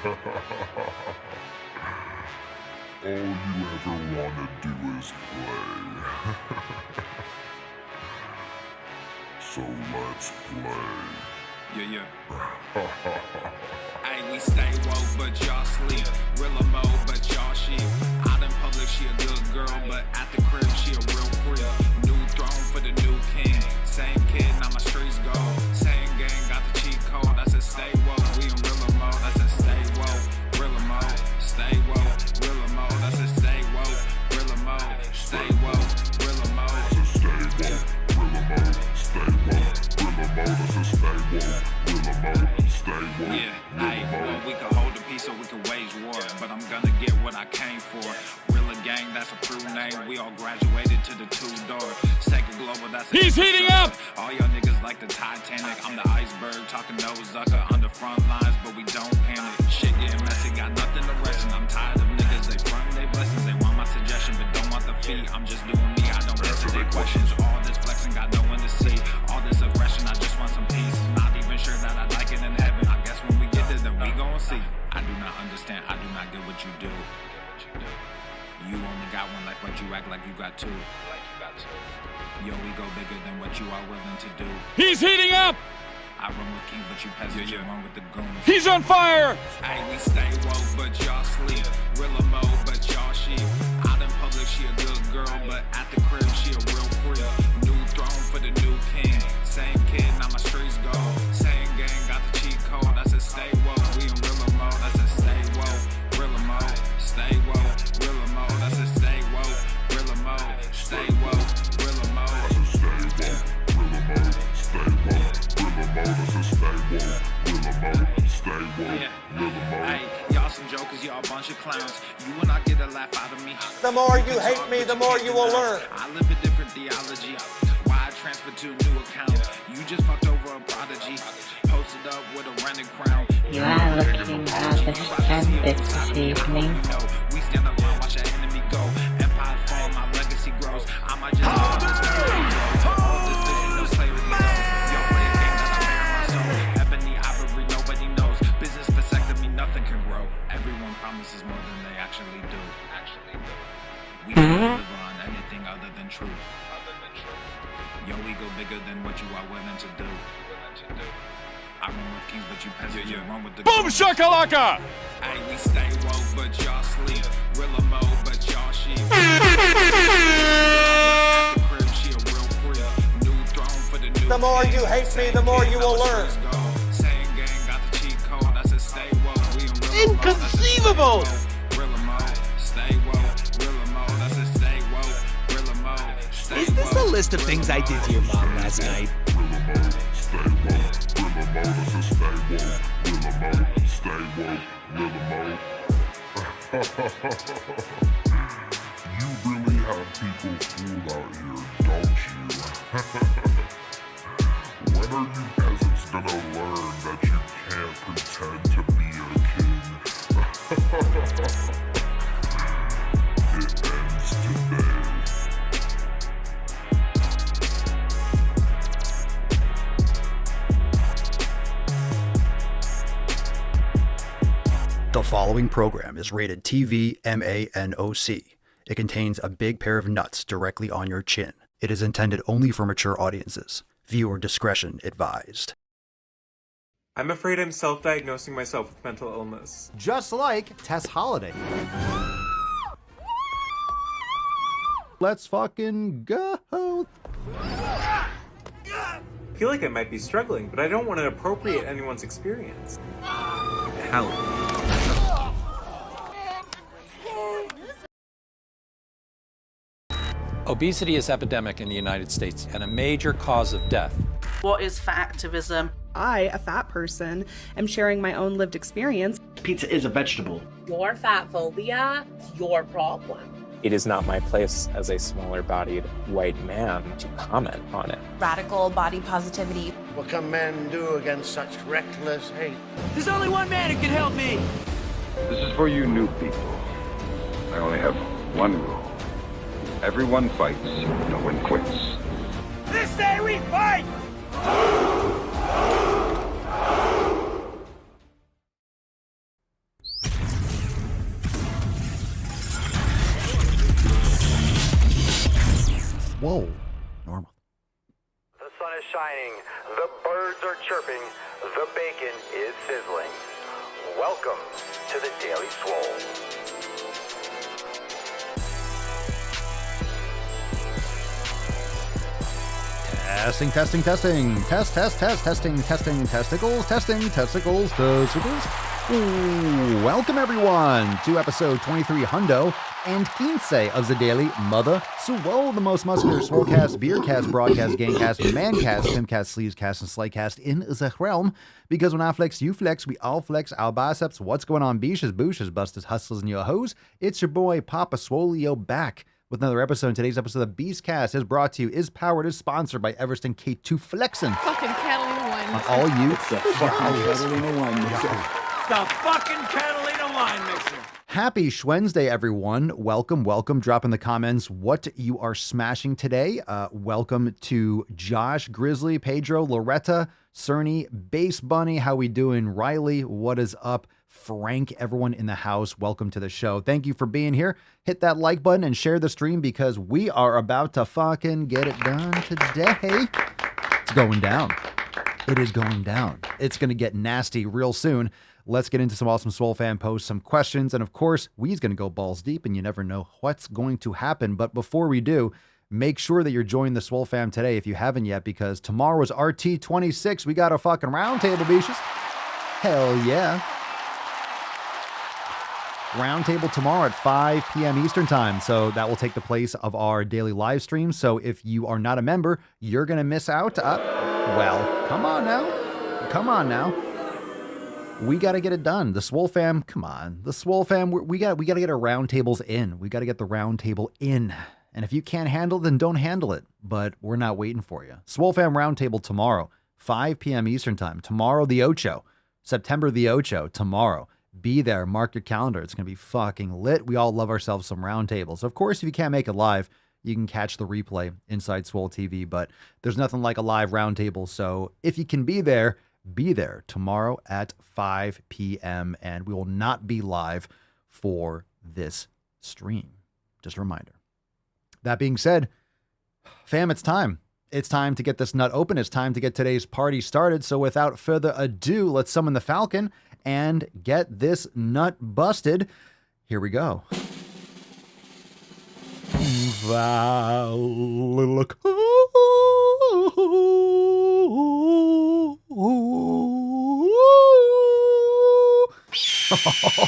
All you ever wanna do is play. So let's play. Yeah. Hey, we stay woke, but y'all sleep. Real mode, but y'all sheep. Out in public, she a good girl, but at the crib, she a real freak. New throne for the new king. Same kid, now my streets go. Same gang, got the cheat code. I said stay woke, we in real mode. I said stay woke, real mode. Stay woke, real mode. I said stay woke, real mode. Stay woke, real mode. I said stay woke, real mode. Stay woke, real mode. I said stay woke, real mode. Stay woke, yeah, hey, well, we can hold the peace so we can wage war, but I'm gonna get what I came for. Real gang, that's a crew name. We all graduated to the two-door. Sacred Global, that's He's heating up! All y'all niggas like the Titanic. I'm the iceberg, talking no Zucker on the front lines, but we don't panic. Shit getting messy, got nothing to rest, and I'm tired of niggas. They front they blessings, they want my suggestion, but don't want the fee. I'm just doing me, I don't answer their questions. All this flexing, got no one to see. All this aggression, I just want some peace. Not even sure that I'd like it in heaven. I guess when we get there, then we gon' see. I do not understand, I do not get what you do. You only got one life, but you act like you got two. Yo, we go bigger than what you are willing to do. He's heating up! I run with King, but you peasants, you run with the goons. He's on fire! Hey, we stay woke, but y'all sleep. Real mode, but y'all sheep. Out in public, she a good girl, but at the crib, she a real freak. New throne for the new king. Same kid, now my streets go. Same gang, got the cheat code. I said stay woke, we in real mode. I said stay woke, real mode. Stay woke, real mode. I said stay woke, real mode. Stay woke, real mode. I said stay woke, real mode. Stay woke, real mode. I said stay woke, real mode. Stay woke, real mode. Hey, y'all some jokers, y'all a bunch of clowns. You will not get a laugh out of me. The more you hate me, the more you will learn. I live a different theology. Why I transfer to a new account? You just fucked over a prodigy. Posted up with a rented crown. You are looking rather splendid this evening. We stand alone, watch our enemy go. Empire fall, my legacy grows. I might just all this vision, no clarity. Yo, play a game that I bear in my soul. Ebony ivory, nobody knows. Business vasectomy, nothing can grow. Everyone promises more than they actually do. We don't live on anything other than truth. Yo, we go bigger than what you are willing to do. I run with kings, but you peasants, you run with the Boom shakalaka! Hey, we stay woke, but y'all sleep. Real mode, but y'all sheep. At the crib, she a real freak. New throne for the new The more king. you hate me, the more you will learn. Same gang, got the cheat code. I said stay woke, we in real Inconceivable! Real mode, stay woke, real mode. I said stay woke, real mode. Stay Is this woke, a list of things I did to your mom last night? Real mode, stay woke, real mode. I said stay woke, real mode. Stay woke, real mode. You really have people fooled out here, don't you? When are you peasants gonna learn that you can't pretend to be a king? It ends today. The following program is rated TV MANOC. It contains a big pair of nuts directly on your chin. It is intended only for mature audiences. Viewer discretion advised. I'm afraid I'm self-diagnosing myself with mental illness. Just like Tess Holiday. Let's fucking go. I feel like I might be struggling, but I don't want to appropriate anyone's experience. Help. Obesity is epidemic in the United States and a major cause of death. What is fat activism? I, a fat person, am sharing my own lived experience. Pizza is a vegetable. Your fat phobia is your problem. It is not my place as a smaller-bodied white man to comment on it. Radical body positivity. What can men do against such reckless hate? There's only one man who can help me. This is for you new people. I only have one rule. Everyone fights, no one quits. This day we fight! Swole. Normal. The sun is shining, the birds are chirping, the bacon is sizzling. Welcome to the Daily Swole. Testing. Testing, testicles. Ooh, welcome everyone to episode 23 Hundo and Quince of the Daily Mother Swole, the most muscular swolecast, beercast, broadcast, gangcast, mancast, pimcast, sleevescast, and slaycast in the realm. Because when I flex, you flex, we all flex our biceps. What's going on, beaches, booshes, busters, hustlers, and your hoes? It's your boy Papa Swoleo back with another episode. Today's episode of the Beastcast is brought to you, is powered, is sponsored by Evereston K2 Flexin. Fucking Catalina wine. On all you. It's the fucking Catalina wine mixer. It's the fucking Catalina wine mixer. Happy Wednesday, everyone. Welcome. Drop in the comments what you are smashing today. Welcome to Josh, Grizzly, Pedro, Loretta, Cerny, Bass Bunny. How we doing? Riley, what is up? Frank, everyone in the house, welcome to the show. Thank you for being here. Hit that like button and share the stream because we are about to fucking get it done today. It's going down. It is going down. It's going to get nasty real soon. Let's get into some awesome Swole fan posts, some questions, and of course, we's going to go balls deep, and you never know what's going to happen. But before we do, make sure that you're joining the Swole fam today if you haven't yet, because tomorrow is RT26. We got a fucking roundtable, beaches. Hell yeah. Roundtable tomorrow at 5 p.m. Eastern time. So that will take the place of our daily live stream. So if you are not a member, you're going to miss out. Well, come on now. We got to get it done. The Swole fam, come on. The Swole fam, we got to get our roundtables in. We got to get the roundtable in. And if you can't handle it, then don't handle it. But we're not waiting for you. Swole fam roundtable tomorrow, 5 p.m. Eastern time. Tomorrow, the Ocho. September the Ocho, tomorrow. Be there. Mark your calendar. It's going to be fucking lit. We all love ourselves some roundtables. Of course, if you can't make it live, you can catch the replay inside Swole TV, but there's nothing like a live roundtable. So if you can be there tomorrow at 5 p.m. and we will not be live for this stream. Just a reminder. That being said, fam, it's time. It's time to get this nut open. It's time to get today's party started. So without further ado, let's summon the Falcon and get this nut busted. Here we go.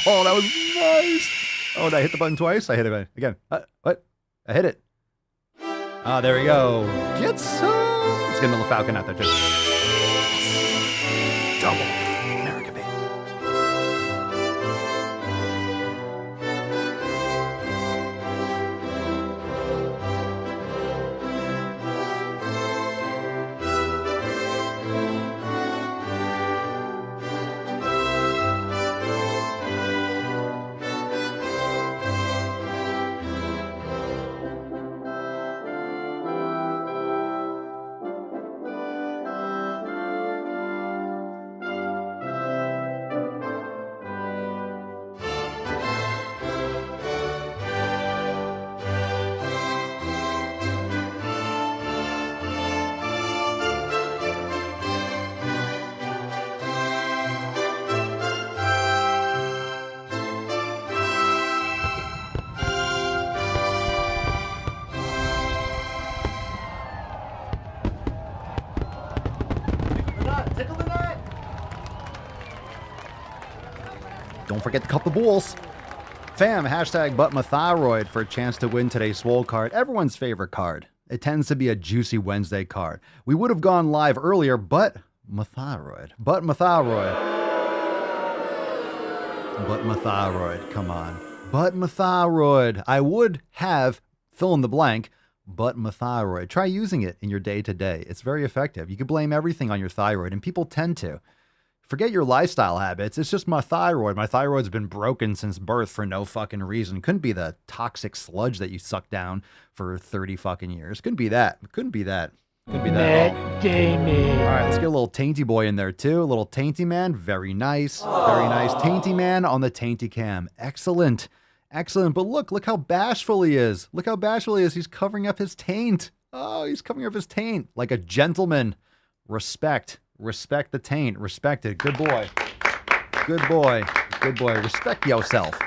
Oh, that was nice. Oh, did I hit the button twice? I hit it again. What? I hit it. Ah, there we go. Get some. Let's get another Falcon out there, too. Double. America, baby. Don't forget to cup the bulls. Fam, hashtag #ButMyThyroid for a chance to win today's Swole card. Everyone's favorite card. It tends to be a juicy Wednesday card. We would have gone live earlier, but my thyroid. Come on. But my thyroid. I would have fill in the blank, but my thyroid. Try using it in your day-to-day. It's very effective. You can blame everything on your thyroid, and people tend to. Forget your lifestyle habits. It's just my thyroid. My thyroid's been broken since birth for no fucking reason. Couldn't be the toxic sludge that you sucked down for 30 fucking years. Couldn't be that. Couldn't be that at all. All right, let's get a little tainty boy in there too. A little tainty man. Very nice. Very nice. Tainty man on the tainty cam. Excellent. Excellent. But look how bashful he is. Look how bashful he is. He's covering up his taint. Oh, he's covering up his taint like a gentleman. Respect. Respect the taint. Respect it. Good boy. Good boy. Good boy. Respect yourself.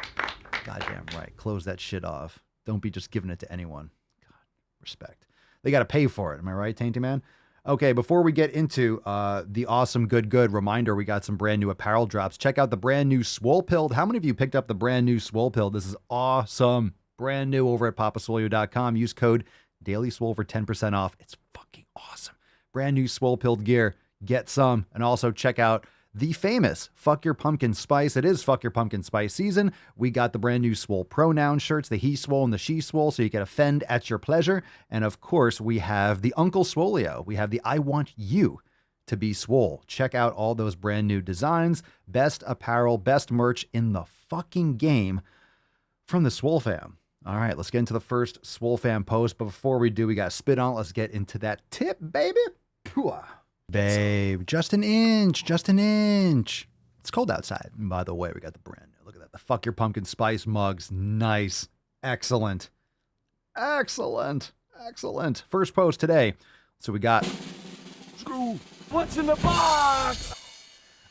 Goddamn right. Close that shit off. Don't be just giving it to anyone. God, respect. They got to pay for it. Am I right, Tainty Man? Okay, before we get into the awesome good reminder, we got some brand new apparel drops. Check out the brand new Swole Pilled. How many of you picked up the brand new Swole Pilled? This is awesome. Brand new over at papaswolio.com. Use code DailySwole for 10% off. It's fucking awesome. Brand new Swole Pilled gear. Get some. And also check out the famous Fuck Your Pumpkin Spice. It is Fuck Your Pumpkin Spice season. We got the brand new Swole pronoun shirts, the he swole and the she swole, so you can offend at your pleasure. And of course, we have the Uncle Swolio. We have the I Want You to Be Swole. Check out all those brand new designs. Best apparel, best merch in the fucking game from the Swole fam. All right, let's get into the first Swole fam post. But before we do, we got to spit on it. Let's get into that tip, baby. Pooah. Babe, just an inch, just an inch. It's cold outside. And by the way, we got the brand new. Look at that. The Fuck Your Pumpkin Spice mugs. Nice. Excellent. Excellent. Excellent. First post today. So we got... What's in the box?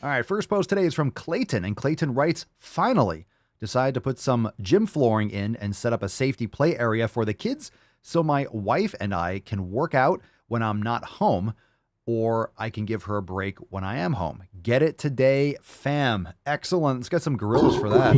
All right, first post today is from Clayton. And Clayton writes, finally, decided to put some gym flooring in and set up a safety play area for the kids so my wife and I can work out when I'm not home, or I can give her a break when I am home. Get it today, fam. Excellent. Let's get some gorillas for that.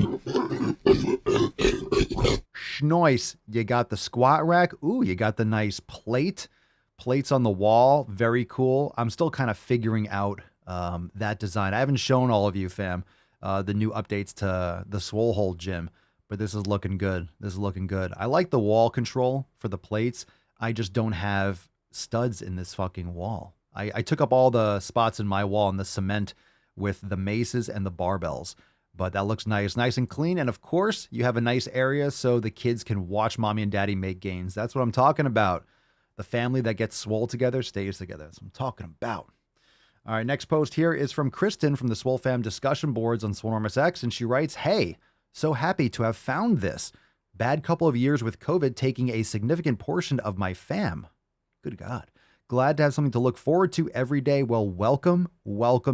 Schnoice. You got the squat rack. Ooh, you got the nice plate. Plates on the wall. Very cool. I'm still kind of figuring out that design. I haven't shown all of you, fam, the new updates to the Swole Hole gym, but this is looking good. This is looking good. I like the wall control for the plates. I just don't have studs in this fucking wall. I took up all the spots in my wall in the cement with the maces and the barbells, but that looks nice, nice and clean. And of course, you have a nice area so the kids can watch mommy and daddy make gains. That's what I'm talking about. The family that gets swole together stays together. That's what I'm talking about. All right, next post here is from Kristen from the Swole Fam discussion boards on Swolenormous X, and she writes, hey, so happy to have found this. Bad couple of years with COVID taking a significant portion of my fam. Good God. Glad to have something to look forward to every day. Well, welcome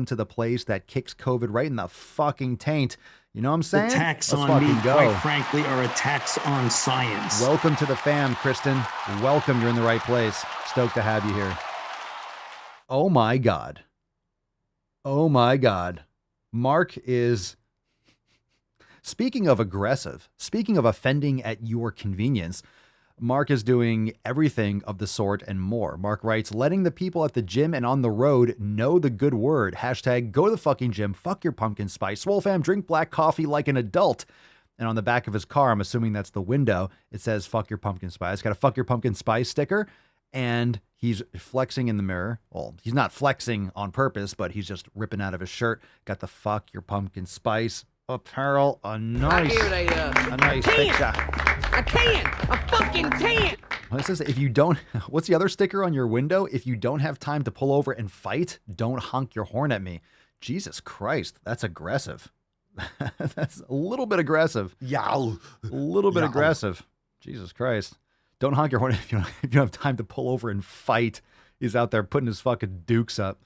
to the place that kicks COVID right in the fucking taint. You know what I'm saying? Attacks Let's on me, fucking go. quite frankly, are attacks on science. Welcome to the fam, Kristen. Welcome. You're in the right place. Stoked to have you here. Oh my God. Oh my God. Mark is... Speaking of aggressive, speaking of offending at your convenience, Mark is doing everything of the sort and more. Mark writes, letting the people at the gym and on the road know the good word. Hashtag go to the fucking gym. Fuck your pumpkin spice. Swole fam, drink black coffee like an adult. And on the back of his car, I'm assuming that's the window, it says fuck your pumpkin spice. It's got a fuck your pumpkin spice sticker. And he's flexing in the mirror. Well, he's not flexing on purpose, but he's just ripping out of his shirt. Got the fuck your pumpkin spice apparel. A nice picture. I can't. I fucking can't. What is this? If you don't, what's the other sticker on your window? If you don't have time to pull over and fight, don't honk your horn at me. Jesus Christ, that's aggressive. That's a little bit aggressive. Yow. A little bit aggressive. Jesus Christ. Don't honk your horn if you don't have time to pull over and fight. He's out there putting his fucking dukes up.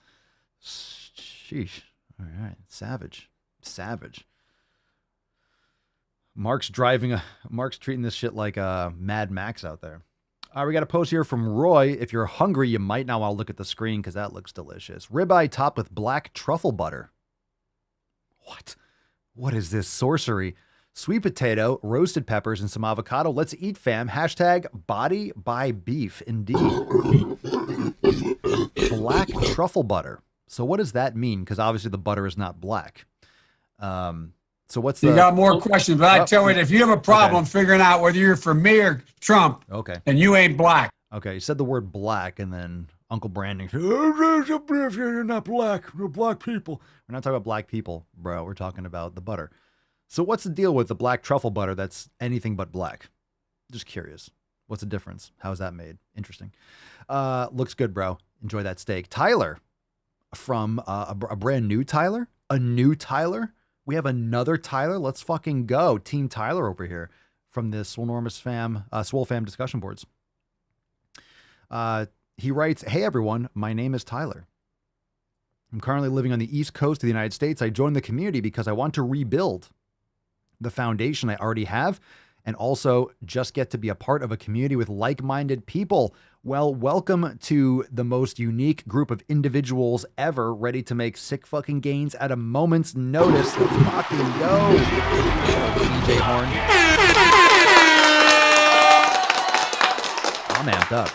Sheesh. All right. Savage. Savage. Mark's treating this shit like Mad Max out there. All right, we got a post here from Roy. If you're hungry, you might not want to look at the screen because that looks delicious. Ribeye topped with black truffle butter. What? What is this sorcery? Sweet potato, roasted peppers, and some avocado. Let's eat, fam. Hashtag body by beef. Indeed. Black truffle butter. So what does that mean? Because obviously the butter is not black. So what's the... You got more questions, but I tell you, if you have a problem figuring out whether you're for me or Trump, and you ain't black. Okay, you said the word black, and then Uncle Brandon said, you're not black. We're black people. We're not talking about black people, bro. We're talking about the butter. So what's the deal with the black truffle butter that's anything but black? Just curious. What's the difference? How is that made? Interesting. Looks good, bro. Enjoy that steak. Tyler from a brand new Tyler. A new Tyler. We have another Tyler. Let's fucking go. Team Tyler over here from the Swolenormous fam, Swole fam discussion boards. He writes, "Hey everyone, my name is Tyler. I'm currently living on the East Coast of the United States. I joined the community because I want to rebuild the foundation I already have and also just get to be a part of a community with like-minded people. Well, welcome to the most unique group of individuals ever, ready to make sick fucking gains at a moment's notice. Let's fucking go." DJ Horn. I'm amped up.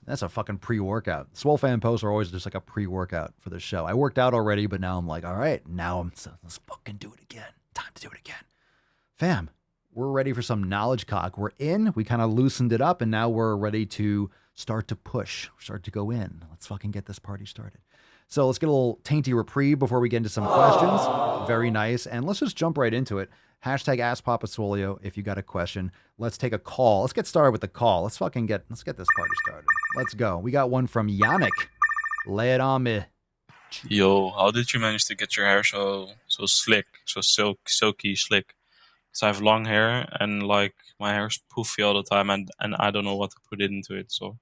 That's a fucking pre-workout. Swole fan posts are always just like a pre-workout for the show. I worked out already, but now I'm like, all right, let's fucking do it again. Time to do it again. Fam, we're ready for some knowledge cock. We're in, we kind of loosened it up, and now we're ready to start to push, start to go in. Let's fucking get this party started. So let's get a little tainty reprieve before we get into some questions. Very nice. And let's just jump right into it. Hashtag AskPapaSwolio if you got a question. Let's take a call. Let's get started with the call. Let's get this party started. Let's go. We got one from Yannick. Lay it on me. Yo, how did you manage to get your hair so slick, so silky slick? Because I have long hair and like my hair is poofy all the time, and I don't know what to put into it. So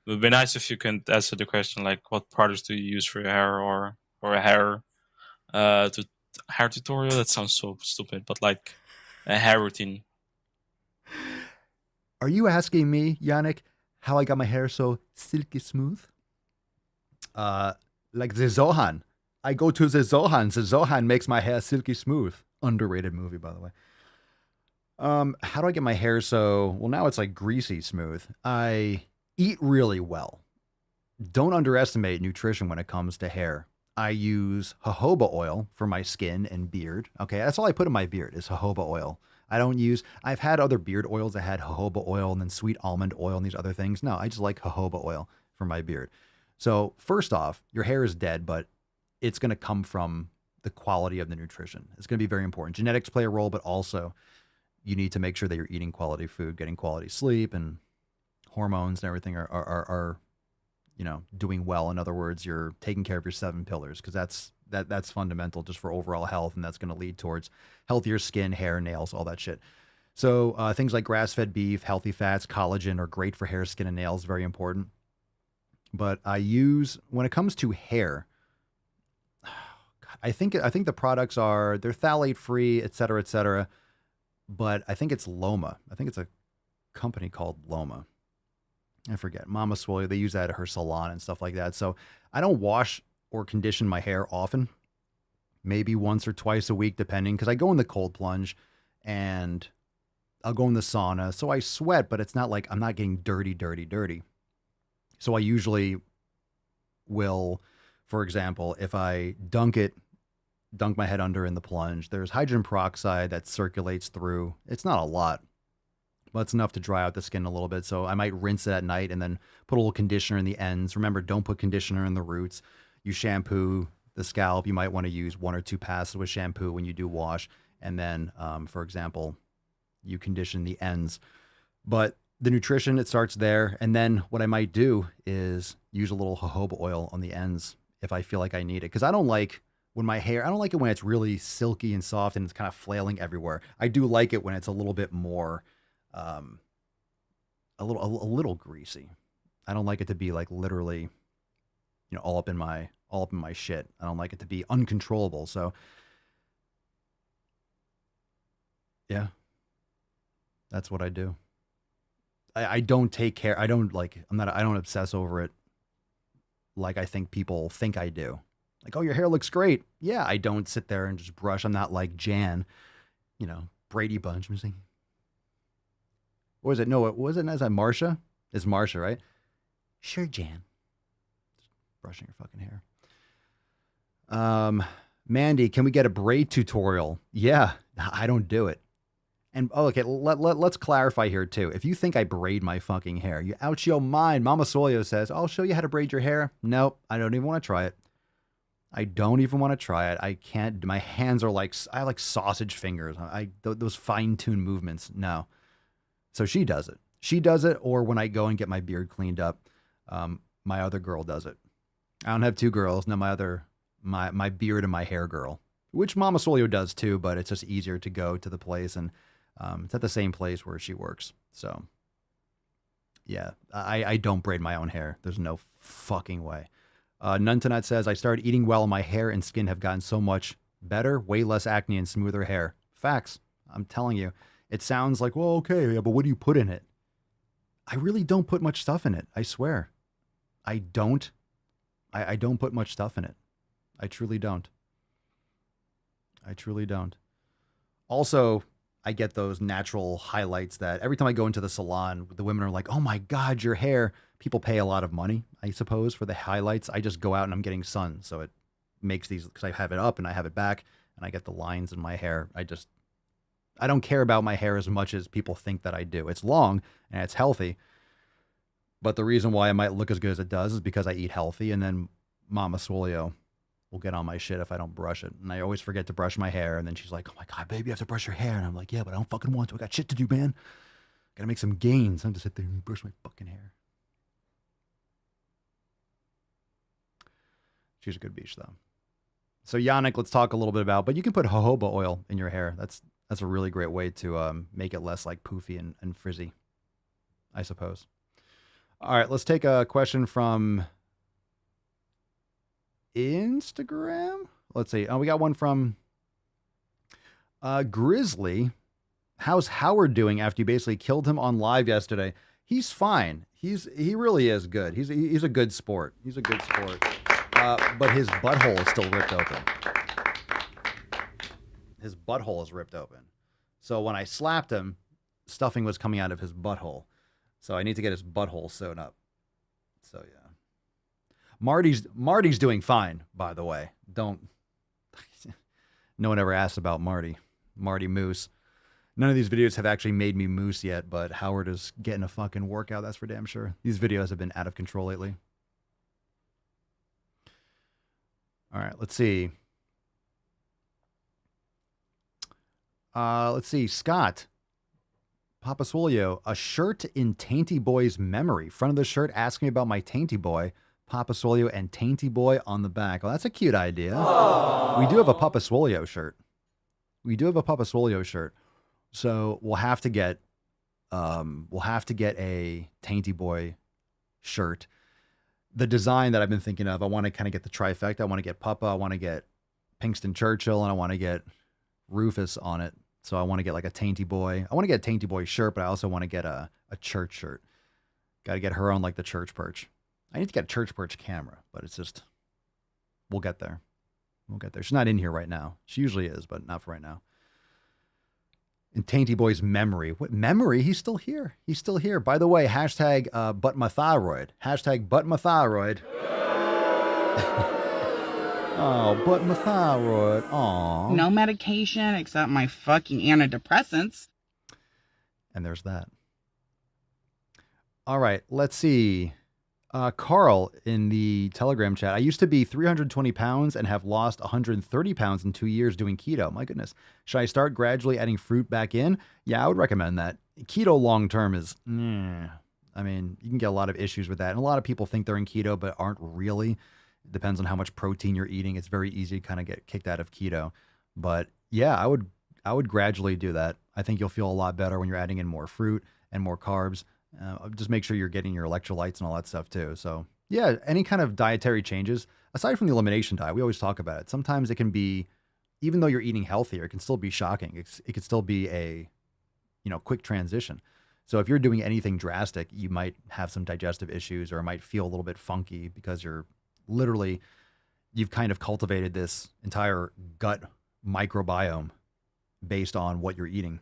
it would be nice if you can answer the question, like what products do you use for your hair, or a hair hair tutorial. That sounds so stupid, but like a hair routine. Are you asking me, Yannick, how I got my hair so silky smooth? Like the Zohan. I go to the Zohan. The Zohan makes my hair silky smooth. Underrated movie, by the way. How do I get my hair so... Well, now it's like greasy smooth. I eat really well. Don't underestimate nutrition when it comes to hair. I use jojoba oil for my skin and beard. Okay, that's all I put in my beard is jojoba oil. I've had other beard oils that had jojoba oil and then sweet almond oil and these other things. No, I just like jojoba oil for my beard. So first off, your hair is dead, but it's going to come from the quality of the nutrition. It's going to be very important. Genetics play a role, but also you need to make sure that you're eating quality food, getting quality sleep, and hormones and everything are doing well. In other words, you're taking care of your 7 pillars, because that's fundamental just for overall health, and that's going to lead towards healthier skin, hair, nails, all that shit. So things like grass-fed beef, healthy fats, collagen are great for hair, skin, and nails. Very important. But when it comes to hair, I think the products they're phthalate free, et cetera, but I think it's Loma. I think it's a company called Loma. I forget. Mama Swole, they use that at her salon and stuff like that. So I don't wash or condition my hair often. Maybe once or twice a week, depending, because I go in the cold plunge and I'll go in the sauna. So I sweat, but it's not like I'm not getting dirty. So I usually will, for example, if I dunk my head under in the plunge, there's hydrogen peroxide that circulates through. It's not a lot, but it's enough to dry out the skin a little bit. So I might rinse it at night and then put a little conditioner in the ends. Remember, don't put conditioner in the roots. You shampoo the scalp. You might want to use 1 or 2 passes with shampoo when you do wash. And then, for example, you condition the ends. But the nutrition, it starts there. And then what I might do is use a little jojoba oil on the ends if I feel like I need it. Because I don't like it when it's really silky and soft and it's kind of flailing everywhere. I do like it when it's a little bit more, a little greasy. I don't like it to be like literally, all up in my shit. I don't like it to be uncontrollable. So yeah, that's what I do. I don't take care. I don't obsess over it like I think people think I do. Like, oh, your hair looks great. Yeah, I don't sit there and just brush. I'm not like Jan, Brady Bunch. I'm just like, what was it? No, it wasn't. Is that Marsha? It's Marsha, right? Sure, Jan. Just brushing your fucking hair. Mandy, can we get a braid tutorial? Yeah, I don't do it. And okay, let's clarify here too. If you think I braid my fucking hair, you out your mind. Mama Solio says, I'll show you how to braid your hair. Nope, I don't even want to try it. I don't even want to try it. I can't. My hands are like, I have like sausage fingers. Those fine-tuned movements. No. So she does it. She does it, or when I go and get my beard cleaned up, my other girl does it. I don't have 2 girls. No, my beard and my hair girl, which Mama Solio does too, but it's just easier to go to the place, and it's at the same place where she works. So Yeah, I don't braid my own hair. There's no fucking way. Nuntanet says, I started eating well and my hair and skin have gotten so much better, way less acne and smoother hair. Facts. I'm telling you. It sounds like, well, okay, yeah, but what do you put in it? I really don't put much stuff in it. I swear. I don't put much stuff in it. I truly don't. I truly don't. Also, I get those natural highlights that every time I go into the salon, the women are like, oh my God, your hair. People pay a lot of money, I suppose, for the highlights. I just go out and I'm getting sun. So it makes these, because I have it up and I have it back and I get the lines in my hair. I don't care about my hair as much as people think that I do. It's long and it's healthy. But the reason why it might look as good as it does is because I eat healthy. And then Mama Swole will get on my shit if I don't brush it. And I always forget to brush my hair. And then she's like, oh my God, baby, you have to brush your hair. And I'm like, yeah, but I don't fucking want to. I got shit to do, man. Gotta make some gains. I'm just sit there and brush my fucking hair. She's a good bitch, though. So Yannick, let's talk a little bit about, but you can put jojoba oil in your hair. That's a really great way to make it less like poofy and frizzy, I suppose. All right, let's take a question from Instagram. Let's see. Oh, we got one from Grizzly. How's Howard doing after you basically killed him on live yesterday? He's fine. He really is good. He's a good sport. He's a good sport. But his butthole is still ripped open. His butthole is ripped open. So when I slapped him, stuffing was coming out of his butthole. So I need to get his butthole sewn up. So yeah. Marty's doing fine, by the way. No one ever asked about Marty. Marty Moose. None of these videos have actually made me moose yet, but Howard is getting a fucking workout, that's for damn sure. These videos have been out of control lately. All right, let's see. Scott. Papa Swolio, a shirt in Tainty Boy's memory. Front of the shirt asking me about my Tainty Boy. Papa Swolio and Tainty Boy on the back. Well, that's a cute idea. Aww. We do have a Papa Swolio shirt. So we'll have to get a Tainty Boy shirt. The design that I've been thinking of, I want to kind of get the trifecta. I want to get Papa, I want to get Pinkston Churchill, and I want to get Rufus on it. So I want to get like a Tainty Boy. I want to get a Tainty Boy shirt, but I also want to get a church shirt. Got to get her on like the church perch. I need to get a church perch camera, but it's just, we'll get there. She's not in here right now. She usually is, but not for right now. In Tainty Boy's memory. What memory? He's still here. By the way, hashtag butt my thyroid. Hashtag butt my thyroid. Oh, butt my thyroid. Aw. No medication except my fucking antidepressants. And there's that. All right, let's see. Carl in the Telegram chat. I used to be 320 pounds and have lost 130 pounds in 2 years doing keto. My goodness. Should I start gradually adding fruit back in? Yeah, I would recommend that. Keto long term is, I mean, you can get a lot of issues with that. And a lot of people think they're in keto, but aren't really. It depends on how much protein you're eating. It's very easy to kind of get kicked out of keto. But yeah, I would gradually do that. I think you'll feel a lot better when you're adding in more fruit and more carbs. Just make sure you're getting your electrolytes and all that stuff too. So yeah, any kind of dietary changes, aside from the elimination diet, we always talk about it. Sometimes it can be, even though you're eating healthier, it can still be shocking. It could still be a, quick transition. So if you're doing anything drastic, you might have some digestive issues or it might feel a little bit funky because you've kind of cultivated this entire gut microbiome based on what you're eating.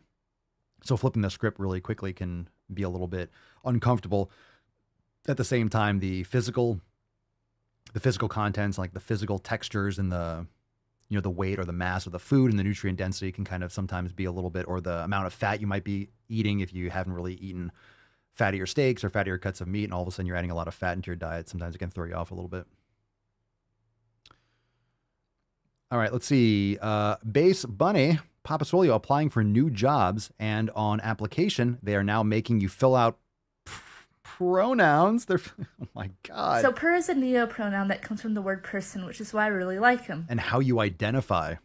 So flipping the script really quickly can be a little bit uncomfortable. At the same time, the physical contents, like the physical textures and the weight or the mass of the food and the nutrient density can kind of sometimes be a little bit, or the amount of fat you might be eating if you haven't really eaten fattier steaks or fattier cuts of meat, and all of a sudden you're adding a lot of fat into your diet. Sometimes it can throw you off a little bit. All right, let's see. Base Bunny, Papa Swolio, applying for new jobs, and on application, they are now making you fill out pronouns. Oh my God. So per is a neopronoun that comes from the word person, which is why I really like him. And how you identify.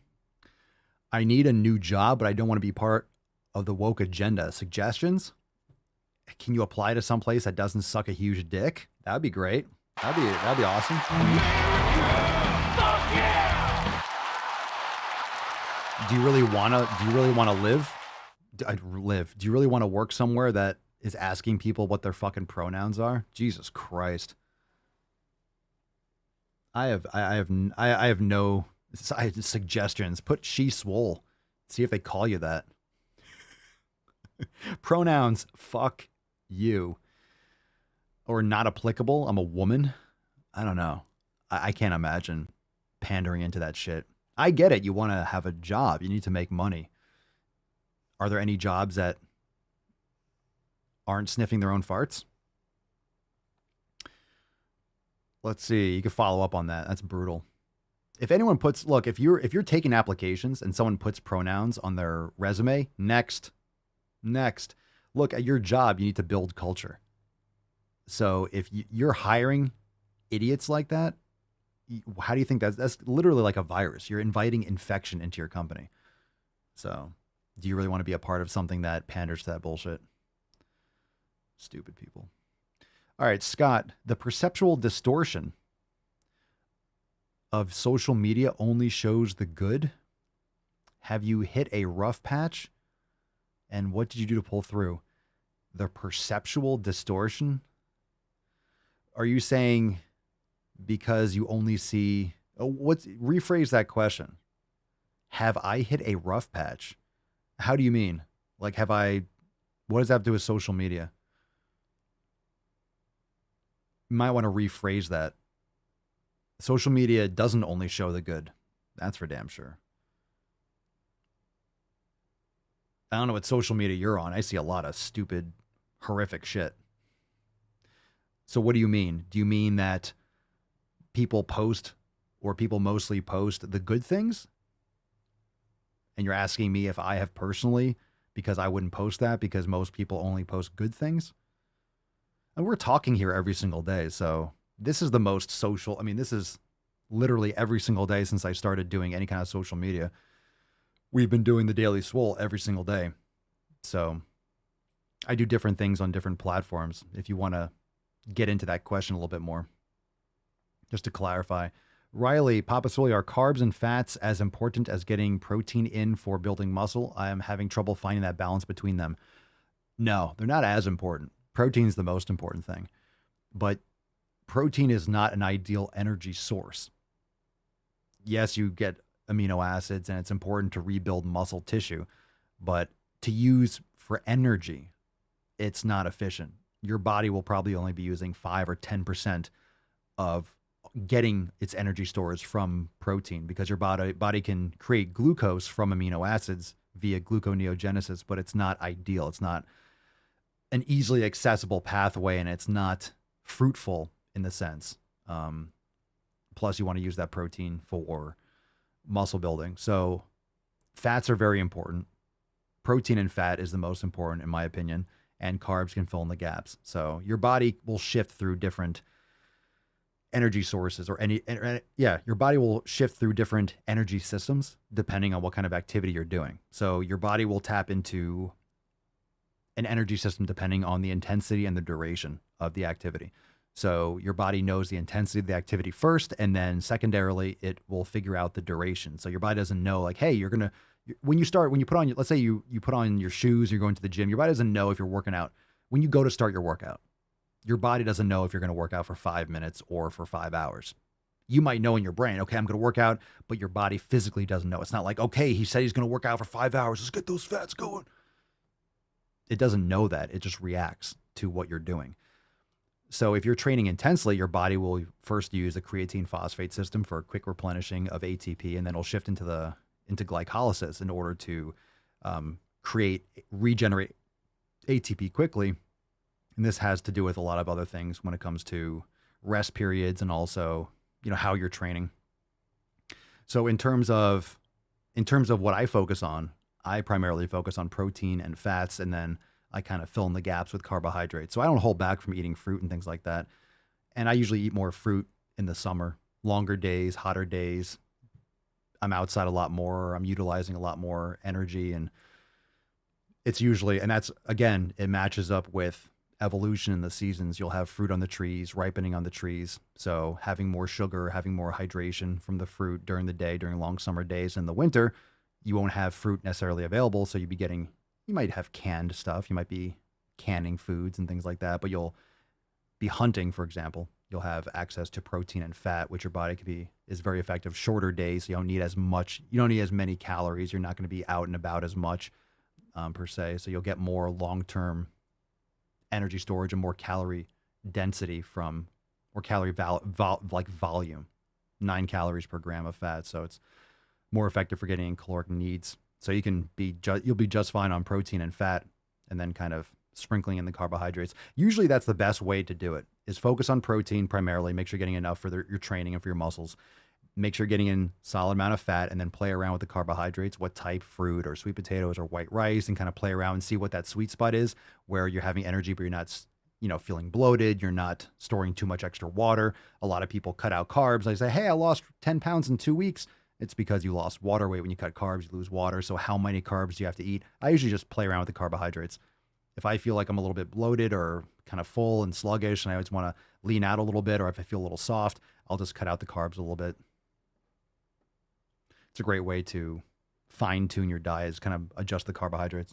I need a new job, but I don't want to be part of the woke agenda. Suggestions? can you apply to some place that doesn't suck a huge dick? That'd be great. That'd be awesome. Do you really want to live? Do you really want to work somewhere that is asking people what their fucking pronouns are? Jesus Christ. I have no suggestions. Put she swole. See if they call you that. Pronouns, fuck you. Or not applicable. I'm a woman. I don't know. I can't imagine pandering into that shit. I get it. You want to have a job. You need to make money. Are there any jobs that aren't sniffing their own farts? Let's see. You can follow up on that. That's brutal. If anyone puts, look, if you're taking applications and someone puts pronouns on their resume, next. Look, at your job, you need to build culture. So if you're hiring idiots like that, how do you think that's literally like a virus? You're inviting infection into your company. So do you really want to be a part of something that panders to that bullshit? Stupid people. All right, Scott, the perceptual distortion of social media only shows the good. Have you hit a rough patch? And what did you do to pull through? The perceptual distortion? Are you saying because you only see, rephrase that question. Have I hit a rough patch? How do you mean? Like, what does that have to do with social media? You might want to rephrase that. Social media doesn't only show the good. That's for damn sure. I don't know what social media you're on. I see a lot of stupid, horrific shit. So what do you mean? Do you mean that people post, or people mostly post, the good things? And you're asking me if I have personally, because I wouldn't post that because most people only post good things? And we're talking here every single day. So this is the most social. I mean, this is literally every single day since I started doing any kind of social media. We've been doing the Daily Swole every single day. So I do different things on different platforms. If you want to get into that question a little bit more, just to clarify. Riley, Papa Swole, are carbs and fats as important as getting protein in for building muscle? I am having trouble finding that balance between them. No, they're not as important. Protein is the most important thing. But protein is not an ideal energy source. Yes, you get amino acids and it's important to rebuild muscle tissue, but to use for energy, it's not efficient. Your body will probably only be using 5 or 10% of getting its energy stores from protein, because your body can create glucose from amino acids via gluconeogenesis, but it's not ideal. It's not an easily accessible pathway, and it's not fruitful in the sense. Plus, you want to use that protein for muscle building. So fats are very important. Protein and fat is the most important, in my opinion, and carbs can fill in the gaps. So your body will shift through different energy sources, your body will shift through different energy systems depending on what kind of activity you're doing. So your body will tap into an energy system depending on the intensity and the duration of the activity. So your body knows the intensity of the activity first, and then secondarily, it will figure out the duration. So your body doesn't know, like, hey, when you put on, let's say you put on your shoes, you're going to the gym, your body doesn't know if you're working out. When you go to start your workout, your body doesn't know if you're going to work out for 5 minutes or for 5 hours. You might know in your brain, okay, I'm going to work out, but your body physically doesn't know. It's not like, okay, he said he's going to work out for 5 hours. Let's get those fats going. It doesn't know that. It just reacts to what you're doing. So if you're training intensely, your body will first use the creatine phosphate system for a quick replenishing of ATP, and then it'll shift into glycolysis in order to regenerate ATP quickly. And this has to do with a lot of other things when it comes to rest periods and also, how you're training. So in terms of what I focus on, I primarily focus on protein and fats, and then I kind of fill in the gaps with carbohydrates. So I don't hold back from eating fruit and things like that. And I usually eat more fruit in the summer, longer days, hotter days. I'm outside a lot more. I'm utilizing a lot more energy, and it's usually, and that's, again, it matches up with evolution in the seasons, you'll have fruit on the trees, ripening on the trees. So having more sugar, having more hydration from the fruit during the day, during long summer days. In the winter, you won't have fruit necessarily available. So you might have canned stuff. You might be canning foods and things like that, but you'll be hunting, for example. You'll have access to protein and fat, which your body is very effective. Shorter days, you don't need as many calories. You're not going to be out and about as much per se. So you'll get more long-term energy storage and more calorie density or calorie volume, 9 calories per gram of fat. So it's more effective for getting in caloric needs. So you'll be just fine on protein and fat, and then kind of sprinkling in the carbohydrates. Usually that's the best way to do it, is focus on protein primarily. Make sure you're getting enough for your training and for your muscles. Make sure you're getting in solid amount of fat, and then play around with the carbohydrates, what type, fruit or sweet potatoes or white rice, and kind of play around and see what that sweet spot is, where you're having energy, but you're not, feeling bloated. You're not storing too much extra water. A lot of people cut out carbs. They say, hey, I lost 10 pounds in 2 weeks. It's because you lost water weight. When you cut carbs, you lose water. So how many carbs do you have to eat? I usually just play around with the carbohydrates. If I feel like I'm a little bit bloated or kind of full and sluggish, and I always want to lean out a little bit, or if I feel a little soft, I'll just cut out the carbs a little bit. It's a great way to fine tune your diet, is kind of adjust the carbohydrates.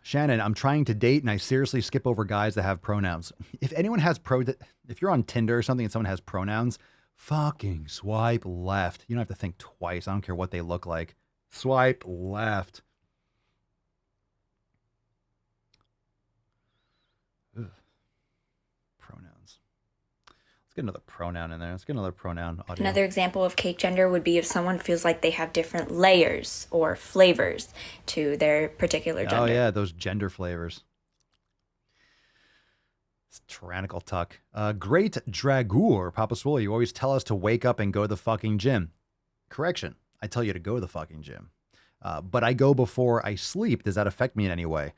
Shannon, I'm trying to date and I seriously skip over guys that have pronouns. If anyone has if you're on Tinder or something and someone has pronouns, fucking swipe left. You don't have to think twice. I don't care what they look like. Swipe left. Ugh. Pronouns. Let's get another pronoun in there. Let's get another pronoun audio. Another example of cake gender would be if someone feels like they have different layers or flavors to their particular gender. Oh yeah, those gender flavors. It's tyrannical tuck. Great Dragoor, Papa Swole, you always tell us to wake up and go to the fucking gym. Correction, I tell you to go to the fucking gym. But I go before I sleep. Does that affect me in any way?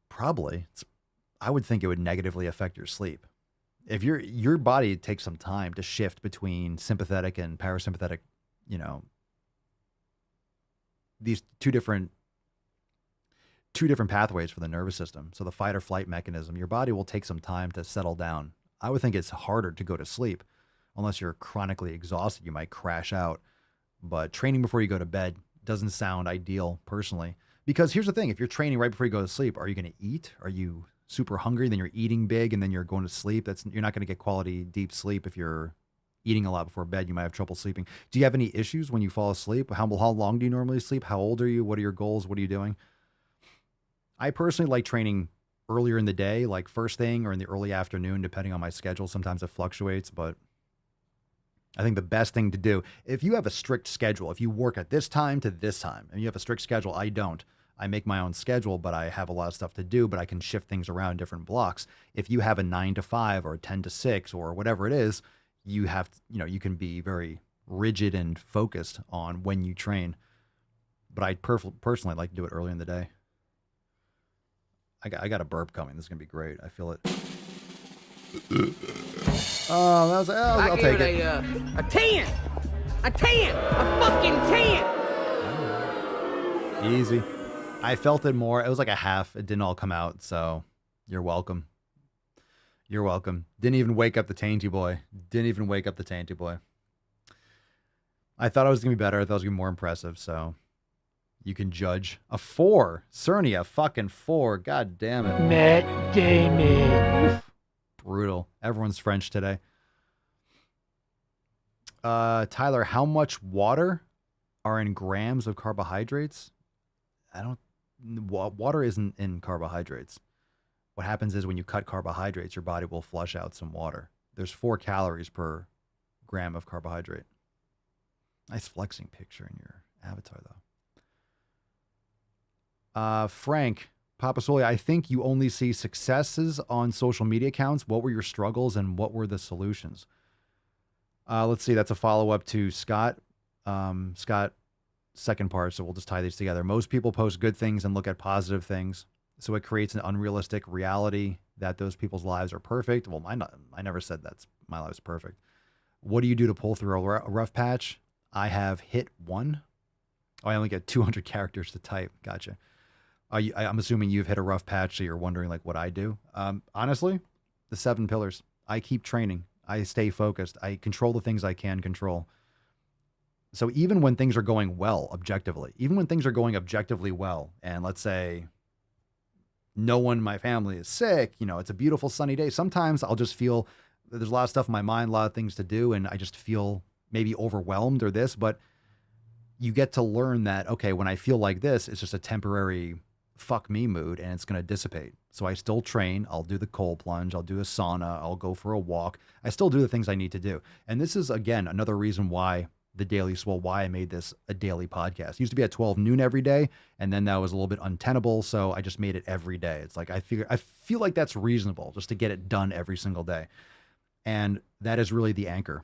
Probably. I would think it would negatively affect your sleep. If your body takes some time to shift between sympathetic and parasympathetic, these two different pathways for the nervous system. So the fight or flight mechanism, your body will take some time to settle down. I would think it's harder to go to sleep unless you're chronically exhausted. You might crash out, but training before you go to bed doesn't sound ideal personally, because here's the thing. If you're training right before you go to sleep, are you going to eat? Are you super hungry? Then you're eating big and then you're going to sleep. You're not going to get quality deep sleep. If you're eating a lot before bed, you might have trouble sleeping. Do you have any issues when you fall asleep? How long do you normally sleep? How old are you? What are your goals? What are you doing? I personally like training earlier in the day, like first thing or in the early afternoon, depending on my schedule. Sometimes it fluctuates, but I think the best thing to do, if you have a strict schedule, if you work at this time to this time and you have a strict schedule, I don't. I make my own schedule, but I have a lot of stuff to do, but I can shift things around in different blocks. If you have a 9 to 5 or a 10 to 6 or whatever it is, you have, you can be very rigid and focused on when you train. But I personally like to do it early in the day. I got a burp coming. This is going to be great. I feel it. Oh, that was, I'll take it. A 10! A 10! A fucking 10! Easy. I felt it more. It was like a half. It didn't all come out, so you're welcome. You're welcome. Didn't even wake up the tainty boy. I thought it was going to be better. I thought it was going to be more impressive, so you can judge. A 4. Cerny, a fucking 4. God damn it. Matt Damon. Oof. Brutal. Everyone's French today. Tyler, how much water are in grams of carbohydrates? Water isn't in carbohydrates. What happens is when you cut carbohydrates, your body will flush out some water. There's 4 calories per gram of carbohydrate. Nice flexing picture in your avatar, though. Frank, Papa Swole, I think you only see successes on social media accounts. What were your struggles and what were the solutions? Let's see. That's a follow-up to Scott. Scott, second part, so we'll just tie these together. Most people post good things and look at positive things, so it creates an unrealistic reality that those people's lives are perfect. Well, I never said my life's perfect. What do you do to pull through a rough patch? I have hit 1. Oh, I only get 200 characters to type. Gotcha. I'm assuming you've hit a rough patch, so you're wondering like what I do. Honestly, the 7 pillars. I keep training. I stay focused. I control the things I can control. So even when things are going well, objectively, even when things are going objectively well, and let's say no one in my family is sick, it's a beautiful sunny day. Sometimes I'll just feel there's a lot of stuff in my mind, a lot of things to do, and I just feel maybe overwhelmed or this, but you get to learn that, okay, when I feel like this, it's just a temporary fuck me mood and it's going to dissipate. So I still train. I'll do the cold plunge. I'll do a sauna. I'll go for a walk. I still do the things I need to do. And this is, again, another reason why the Daily Swole, why I made this a daily podcast. It used to be at 12 noon every day, and then that was a little bit untenable, so I just made it every day. It's like I feel like that's reasonable just to get it done every single day. And that is really the anchor.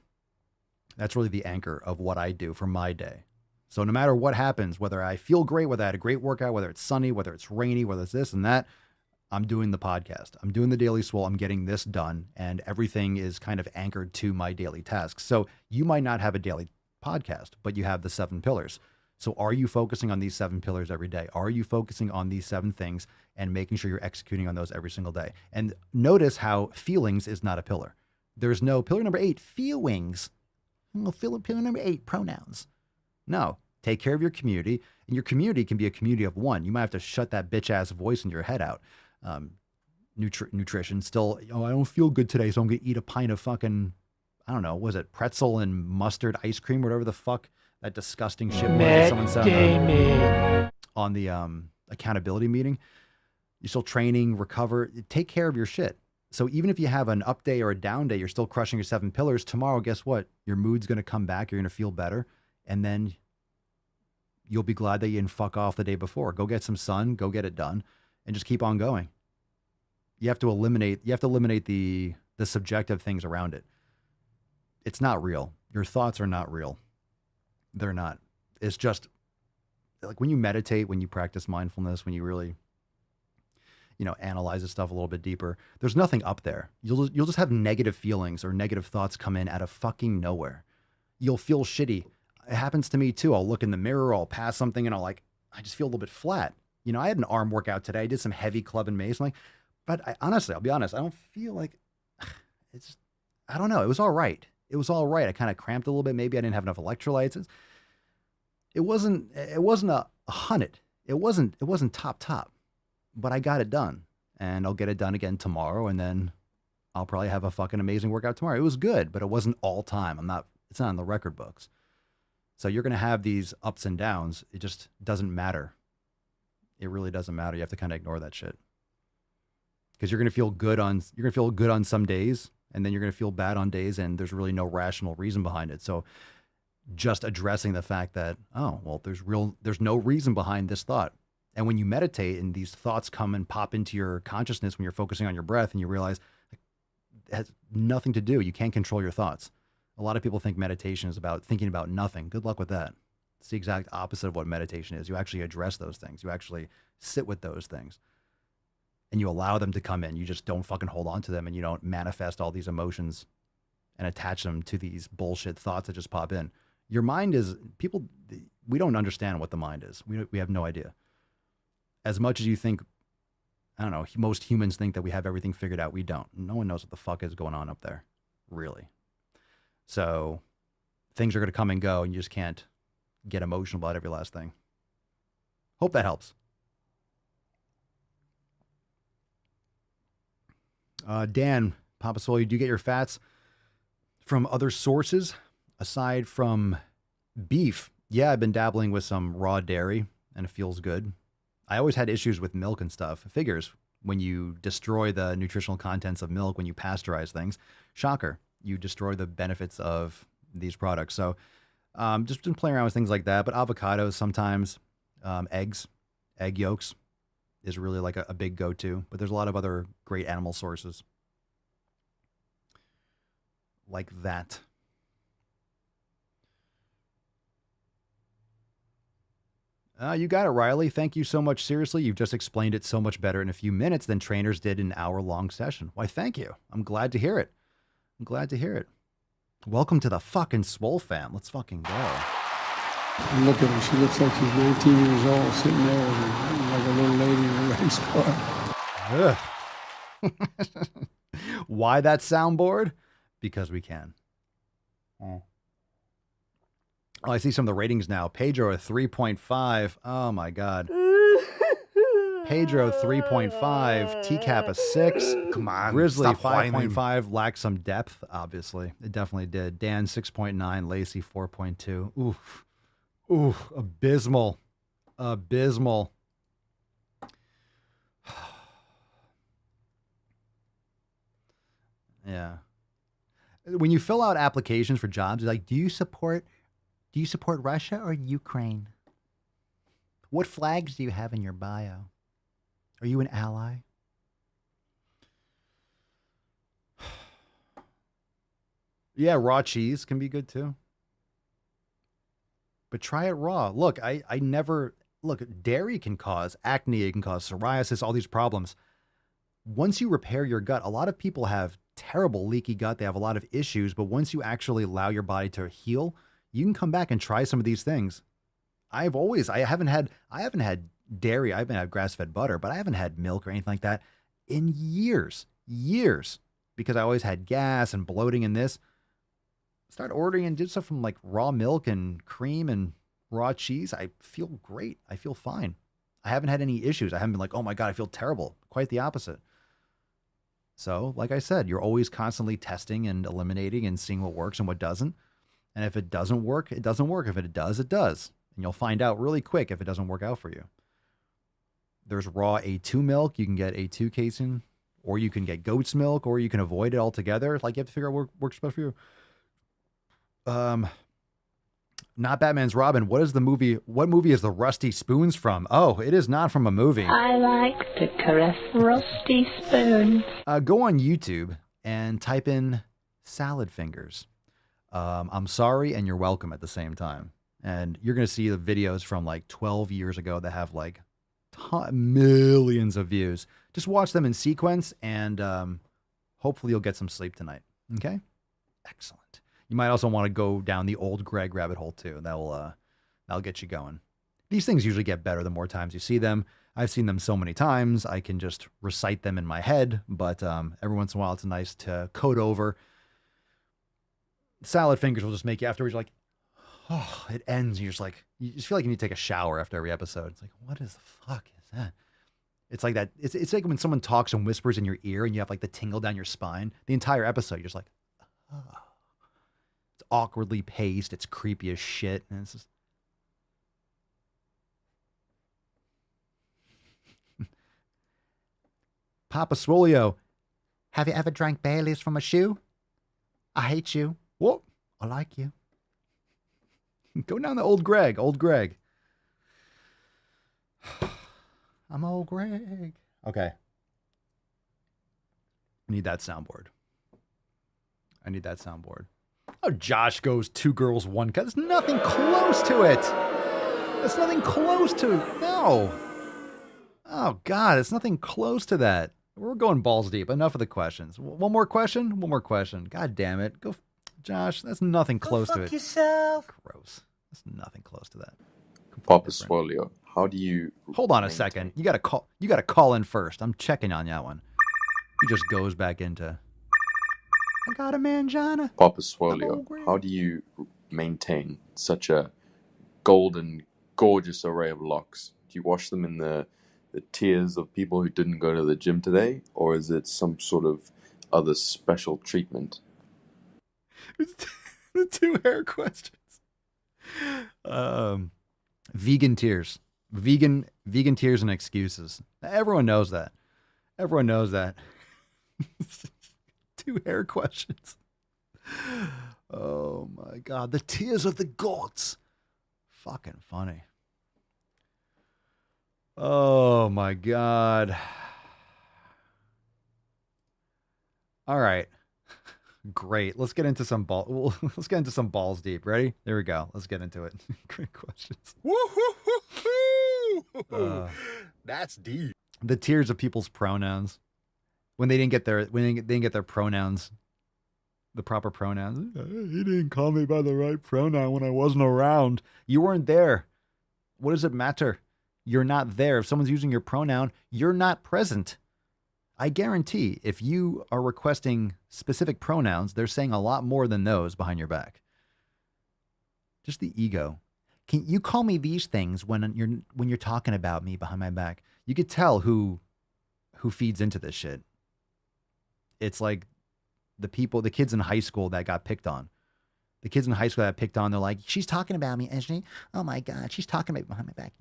That's really the anchor of what I do for my day. So no matter what happens, whether I feel great, whether I had a great workout, whether it's sunny, whether it's rainy, whether it's this and that, I'm doing the podcast. I'm doing the Daily Swole. I'm getting this done, and everything is kind of anchored to my daily tasks. So you might not have a daily podcast, but you have the 7 pillars. So are you focusing on these 7 pillars every day? Are you focusing on these 7 things and making sure you're executing on those every single day? And notice how feelings is not a pillar. There's no pillar number 8, feelings. Pillar number 8, pronouns. No, take care of your community, and your community can be a community of one. You might have to shut that bitch ass voice in your head out. Nutrition still, I don't feel good today, so I'm going to eat a pint of fucking, I don't know, was it pretzel and mustard ice cream, whatever the fuck that disgusting shit was that someone said on the accountability meeting. You're still training, recover, take care of your shit. So even if you have an up day or a down day, you're still crushing your 7 pillars. Tomorrow, guess what? Your mood's going to come back. You're going to feel better. And then you'll be glad that you didn't fuck off the day before. Go get some sun, go get it done, and just keep on going. You have to eliminate the subjective things around it. It's not real. Your thoughts are not real. They're not. It's just like when you meditate, when you practice mindfulness, when you really, analyze this stuff a little bit deeper, there's nothing up there. You'll just have negative feelings or negative thoughts come in out of fucking nowhere. You'll feel shitty. It happens to me too. I'll look in the mirror, I'll pass something, and I just feel a little bit flat. I had an arm workout today. I did some heavy club and mace. But honestly, I'll be honest, I don't feel like I don't know. It was all right. It was all right. I kind of cramped a little bit. Maybe I didn't have enough electrolytes. It wasn't a 100. It wasn't top, but I got it done, and I'll get it done again tomorrow. And then I'll probably have a fucking amazing workout tomorrow. It was good, but it wasn't all time. It's not in the record books. So you're going to have these ups and downs. It just doesn't matter. It really doesn't matter. You have to kind of ignore that shit. Because you're going to feel good on some days, and then you're going to feel bad on days, and there's really no rational reason behind it. So just addressing the fact that, there's no reason behind this thought. And when you meditate and these thoughts come and pop into your consciousness when you're focusing on your breath, and you realize it has nothing to do. You can't control your thoughts. A lot of people think meditation is about thinking about nothing. Good luck with that. It's the exact opposite of what meditation is. You actually address those things. You actually sit with those things. And you allow them to come in. You just don't fucking hold on to them, and you don't manifest all these emotions and attach them to these bullshit thoughts that just pop in. Your mind is, we don't understand what the mind is. We have no idea. As much as you think, I don't know, most humans think that we have everything figured out. We don't. No one knows what the fuck is going on up there, really. So things are going to come and go, and you just can't get emotional about every last thing. Hope that helps. Dan, Papa Swole, do you get your fats from other sources aside from beef? Yeah, I've been dabbling with some raw dairy, and it feels good. I always had issues with milk and stuff. It figures when you destroy the nutritional contents of milk, when you pasteurize things, shocker, you destroy the benefits of these products. So just been playing around with things like that. But avocados sometimes, eggs, egg yolks is really like a big go-to. But there's a lot of other great animal sources like that. You got it, Riley. Thank you so much. Seriously, you've just explained it so much better in a few minutes than trainers did in an hour-long session. Why, thank you. I'm glad to hear it. I'm glad to hear it. Welcome to the fucking Swole fam. Let's fucking go. And look at her. She looks like she's 19 years old, sitting there like a little lady in a race car. Why that soundboard? Because we can. Oh, I see some of the ratings now. Pedro a 3.5. Oh my God. Pedro 3.5. TCAP a 6. Come on. Grizzly stop whining. 5.5. Lacked some depth, obviously. It definitely did. Dan 6.9. Lacey 4.2. Oof. Oof. Abysmal. Abysmal. Yeah. When you fill out applications for jobs, it's like, do you support Russia or Ukraine? What flags do you have in your bio? Are you an ally? Yeah, raw cheese can be good too. But try it raw. Look, I never look, dairy can cause acne, it can cause psoriasis, all these problems. Once you repair your gut, a lot of people have terrible leaky gut. They have a lot of issues, but once you actually allow your body to heal, you can come back and try some of these things. I haven't had dairy, I haven't had grass-fed butter, but I haven't had milk or anything like that in years, because I always had gas and bloating and this. Start ordering and did stuff from like raw milk and cream and raw cheese. I feel great. I feel fine. I haven't had any issues. I haven't been like, oh my God, I feel terrible. Quite the opposite. So, like I said, you're always constantly testing and eliminating and seeing what works and what doesn't. And if it doesn't work, it doesn't work. If it does, it does. And you'll find out really quick if it doesn't work out for you. There's raw A2 milk. You can get A2 casein, or you can get goat's milk, or you can avoid it altogether. Like, you have to figure out what works best for you. Not Batman's Robin. What is the movie? What movie is the Rusty Spoons from? Oh, it is not from a movie. I like to caress rusty spoons. Go on YouTube and type in salad fingers. I'm sorry and you're welcome at the same time. And you're going to see the videos from like 12 years ago that have like millions of views. Just watch them in sequence and hopefully you'll get some sleep tonight. Okay? Excellent. You might also want to go down the old Greg rabbit hole too. That'll get you going. These things usually get better the more times you see them. I've seen them so many times, I can just recite them in my head, but every once in a while it's nice to code over. Salad fingers will just make you afterwards, you're like, oh, it ends. And you're just like, you just feel like you need to take a shower after every episode. It's like, what is the fuck is that? It's like that. It's like when someone talks and whispers in your ear and you have like the tingle down your spine. The entire episode, you're just like, oh. It's awkwardly paced. It's creepy as shit. And it's just... Papa Swolio, have you ever drank Baileys from a shoe? I hate you. What? I like you. Go down to old Greg. Old Greg. I'm old Greg. Okay. I need that soundboard. Oh, Josh goes 2 girls, 1 cup. There's nothing close to it. There's nothing close to it. No. Oh, God. It's nothing close to that. We're going balls deep. Enough of the questions. One more question? One more question. God damn it. Go, Josh. That's nothing close to it. Yourself. Gross. That's nothing close to that. Papa Swolio, how do you... Hold on a second. You got to call in first. I'm checking on that one. He just goes back into... I got a manjana. Papa Swolio, how do you maintain such a golden, gorgeous array of locks? Do you wash them in the tears of people who didn't go to the gym today? Or is it some sort of other special treatment? The 2 hair questions. Vegan tears. Vegan tears and excuses. Everyone knows that. 2 hair questions. Oh my God. The tears of the gods. Fucking funny. Oh my God. All right. Great. Let's get into some let's get into some balls deep. Ready? There we go. Let's get into it. Great questions. That's deep. The tears of people's pronouns. When they didn't get their pronouns the proper pronouns. He didn't call me by the right pronoun when I wasn't around. You weren't there. What does it matter? You're not there. If someone's using your pronoun, you're not present. I guarantee if you are requesting specific pronouns, they're saying a lot more than those behind your back. Just the ego. Can you call me these things when you're talking about me behind my back? You could tell who feeds into this shit. It's like the kids in high school that got picked on. The kids in high school that got picked on, they're like, she's talking about me, isn't she? Oh my God, she's talking about me behind my back.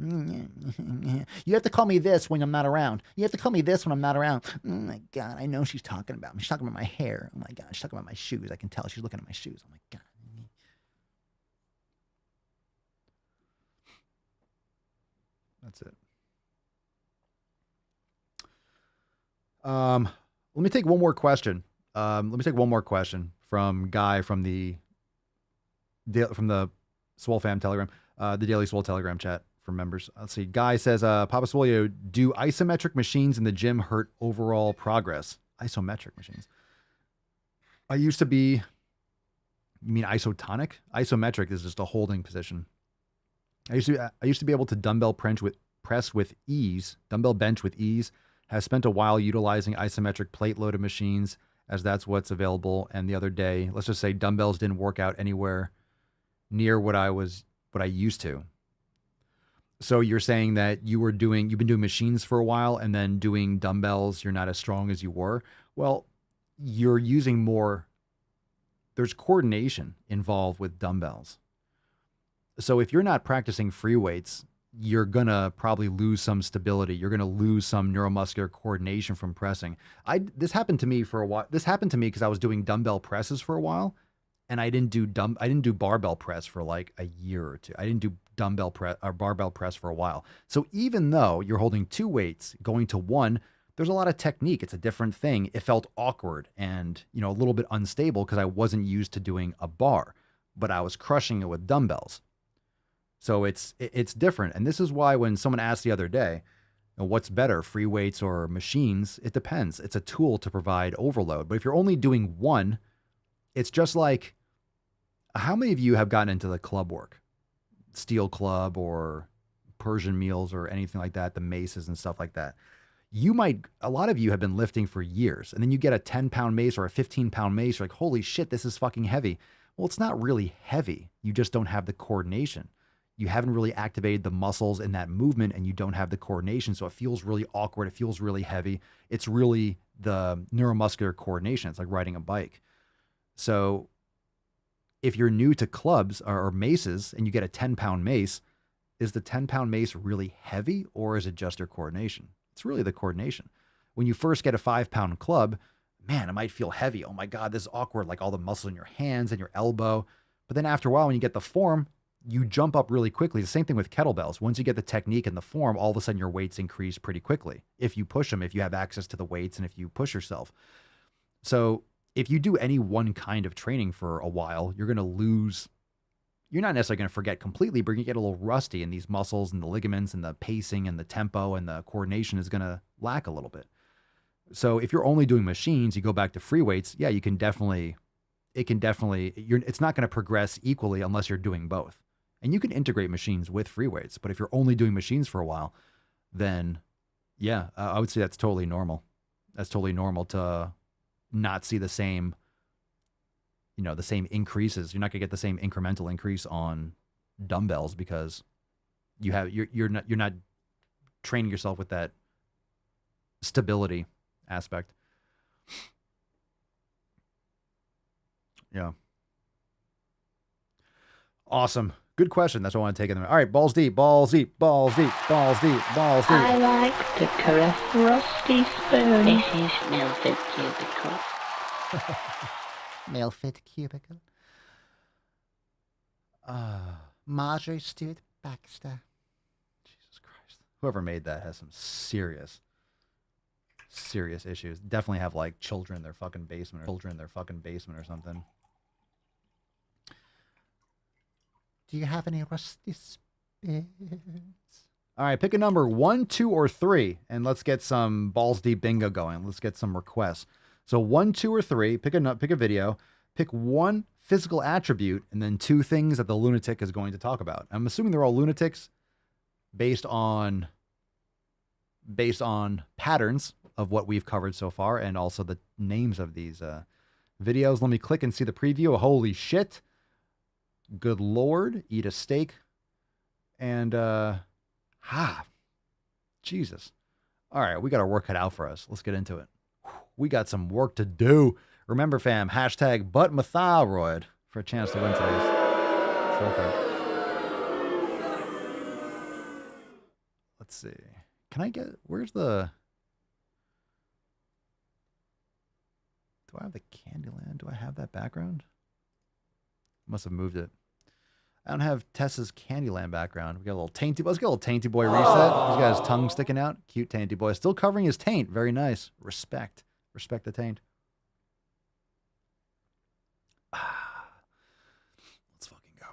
You have to call me this when I'm not around. You have to call me this when I'm not around. Oh my God, I know she's talking about me. She's talking about my hair. Oh my God, she's talking about my shoes. I can tell she's looking at my shoes. Oh my God. That's it. Let me take one more question. From Guy from the Swole Fam Telegram, the Daily Swole Telegram chat for members. Let's see. Guy says, Papa Swolio, do isometric machines in the gym hurt overall progress? Isometric machines. You mean isotonic? Isometric is just a holding position. I used to be able to dumbbell press with ease, dumbbell bench with ease. Has spent a while utilizing isometric plate loaded machines as that's what's available. And the other day, let's just say dumbbells didn't work out anywhere near what I used to. So you're saying that you've been doing machines for a while and then doing dumbbells, you're not as strong as you were. Well, you're using more. There's coordination involved with dumbbells. So if you're not practicing free weights, you're going to probably lose some stability. You're going to lose some neuromuscular coordination from pressing. This happened to me for a while. This happened to me because I was doing dumbbell presses for a while, and I didn't do barbell press for like a year or two. I didn't do dumbbell press or barbell press for a while. So even though you're holding two weights, going to one, there's a lot of technique. It's a different thing. It felt awkward and, a little bit unstable because I wasn't used to doing a bar, but I was crushing it with dumbbells. So it's different. And this is why when someone asked the other day, what's better, free weights or machines? It depends. It's a tool to provide overload. But if you're only doing one, it's just like, how many of you have gotten into the club work? Steel club or Persian meals or anything like that, the maces and stuff like that. A lot of you have been lifting for years, and then you get a 10-pound mace or a 15-pound mace. You're like, holy shit, this is fucking heavy. Well, it's not really heavy. You just don't have the coordination. You haven't really activated the muscles in that movement, and you don't have the coordination. So it feels really awkward. It feels really heavy. It's really the neuromuscular coordination. It's like riding a bike. So if you're new to clubs or maces and you get a 10-pound mace, is the 10-pound mace really heavy, or is it just your coordination? It's really the coordination. When you first get a 5-pound club, man, it might feel heavy. Oh my God, this is awkward. Like all the muscles in your hands and your elbow. But then after a while, when you get the form, you jump up really quickly. The same thing with kettlebells. Once you get the technique and the form, all of a sudden your weights increase pretty quickly. If you push them, if you have access to the weights, and if you push yourself. So if you do any one kind of training for a while, you're going to lose. You're not necessarily going to forget completely, but you get a little rusty, and these muscles and the ligaments and the pacing and the tempo and the coordination is going to lack a little bit. So if you're only doing machines, you go back to free weights. Yeah, it's not going to progress equally unless you're doing both. And you can integrate machines with free weights, but if you're only doing machines for a while, then yeah, I would say that's totally normal. That's totally normal to not see the same, the same increases. You're not gonna get the same incremental increase on dumbbells because you're not training yourself with that stability aspect. Yeah. Awesome. Good question. That's what I want to take in there. All right, balls deep, balls deep, balls deep, balls deep, balls deep. I like to caress rusty spoon. This is Milford Cubicle. Milford Cubicle. Marjorie Stewart Baxter. Jesus Christ. Whoever made that has some serious issues. Definitely have like children in their fucking basement or something. Do you have any rusty spoons? All right, pick a number 1, 2, or 3, and let's get some balls deep bingo going. Let's get some requests. So 1, 2, or 3. Pick a video. Pick one physical attribute and then two things that the lunatic is going to talk about. I'm assuming they're all lunatics based on patterns of what we've covered so far and also the names of these videos. Let me click and see the preview. Holy shit. Good Lord. Eat a steak. And, Jesus. All right, we got our work cut out for us. Let's get into it. We got some work to do. Remember, fam, hashtag #ButtMyThyroid for a chance to win today's Swole card. Let's see. Can I get, where's the, do I have the Candyland? Do I have that background? Must have moved it. I don't have Tessa's Candyland background. We got a little tainty. Let's get a little tainty boy reset. He's got his tongue sticking out. Cute tainty boy. Still covering his taint. Very nice. Respect. Respect the taint. Let's fucking go.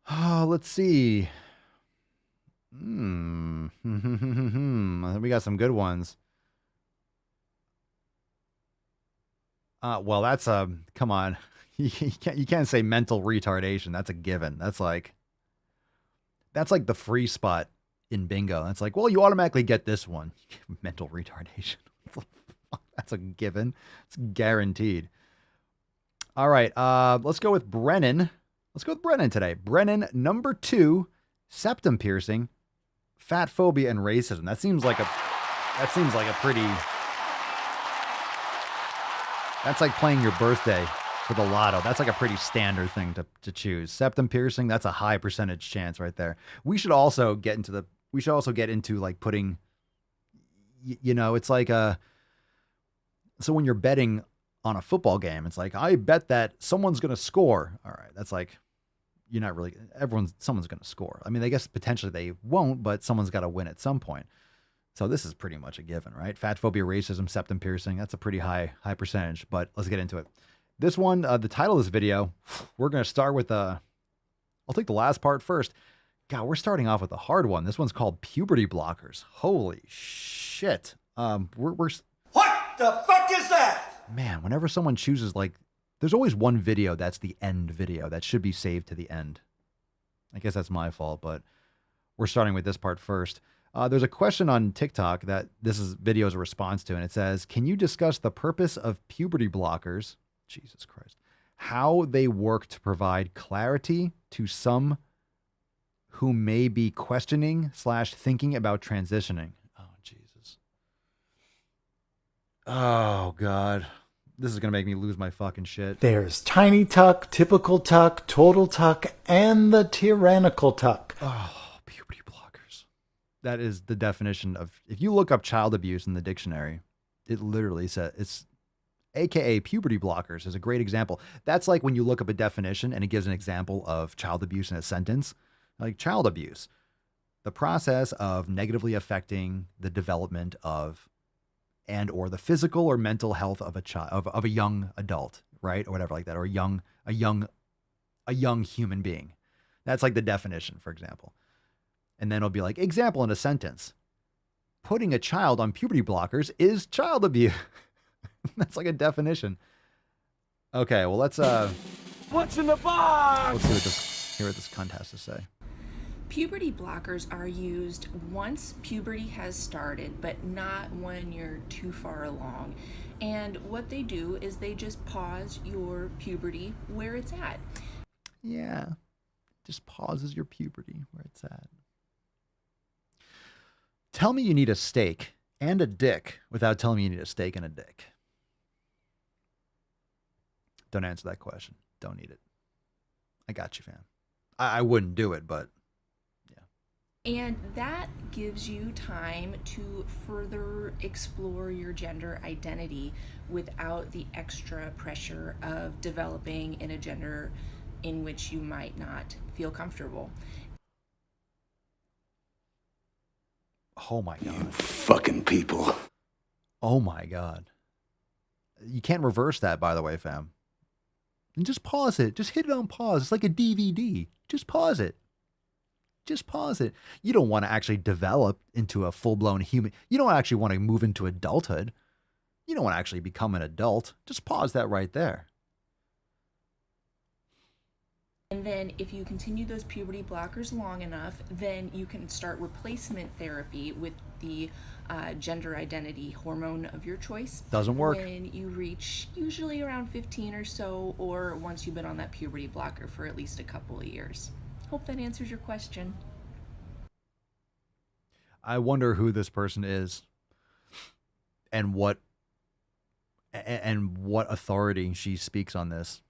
Oh, let's see. We got some good ones. Well, that's come on. You can't say mental retardation. That's a given. That's like the free spot in bingo. It's like, well, you automatically get this one. Mental retardation. That's a given. It's guaranteed. All right. Let's go with Brennan. Let's go with Brennan today. Brennan, number 2, septum piercing, fat phobia, and racism. That seems like a pretty. That's like playing your birthday for the lotto. That's like a pretty standard thing to choose. Septum piercing, that's a high percentage chance right there. We should also get into like putting, it's like so when you're betting on a football game, it's like, I bet that someone's going to score. All right. That's like, you're not really, someone's going to score. I mean, I guess potentially they won't, but someone's got to win at some point. So this is pretty much a given, right? Fat phobia, racism, septum piercing. That's a pretty high percentage, but let's get into it. This one, the title of this video, we're going to start with I'll take the last part first. God, we're starting off with a hard one. This one's called puberty blockers. Holy shit. What the fuck is that? Man, whenever someone chooses, like, there's always one video that's the end video that should be saved to the end. I guess that's my fault, but we're starting with this part first. There's a question on TikTok that this video is a response to, and it says, can you discuss the purpose of puberty blockers, Jesus Christ, how they work to provide clarity to some who may be questioning / thinking about transitioning? Oh, Jesus. Oh, God. This is going to make me lose my fucking shit. There's tiny tuck, typical tuck, total tuck, and the tyrannical tuck. Oh. That is the definition of, if you look up child abuse in the dictionary, it literally says, it's AKA puberty blockers is a great example. That's like when you look up a definition and it gives an example of child abuse in a sentence, like child abuse, the process of negatively affecting the development of, and or the physical or mental health of a child, of a young adult, right? Or whatever like that, or a young human being. That's like the definition, for example. And then it'll be like, example in a sentence, putting a child on puberty blockers is child abuse. That's like a definition. Okay, well, let's what's in the box? Let's hear what this cunt has to say. Puberty blockers are used once puberty has started, but not when you're too far along. And what they do is they just pause your puberty where it's at. Yeah, just pauses your puberty where it's at. Tell me you need a steak and a dick without telling me you need a steak and a dick. Don't answer that question. Don't need it. I got you, fam. I wouldn't do it, but yeah. And that gives you time to further explore your gender identity without the extra pressure of developing in a gender in which you might not feel comfortable. Oh my God. You fucking people. Oh my God. You can't reverse that, by the way, fam. And just pause it. Just hit it on pause. It's like a DVD. Just pause it. Just pause it. You don't want to actually develop into a full-blown human. You don't actually want to move into adulthood. You don't want to actually become an adult. Just pause that right there. And then if you continue those puberty blockers long enough, then you can start replacement therapy with the gender identity hormone of your choice. Doesn't work. When you reach usually around 15 or so, or once you've been on that puberty blocker for at least a couple of years. Hope that answers your question. I wonder who this person is and what authority she speaks on this.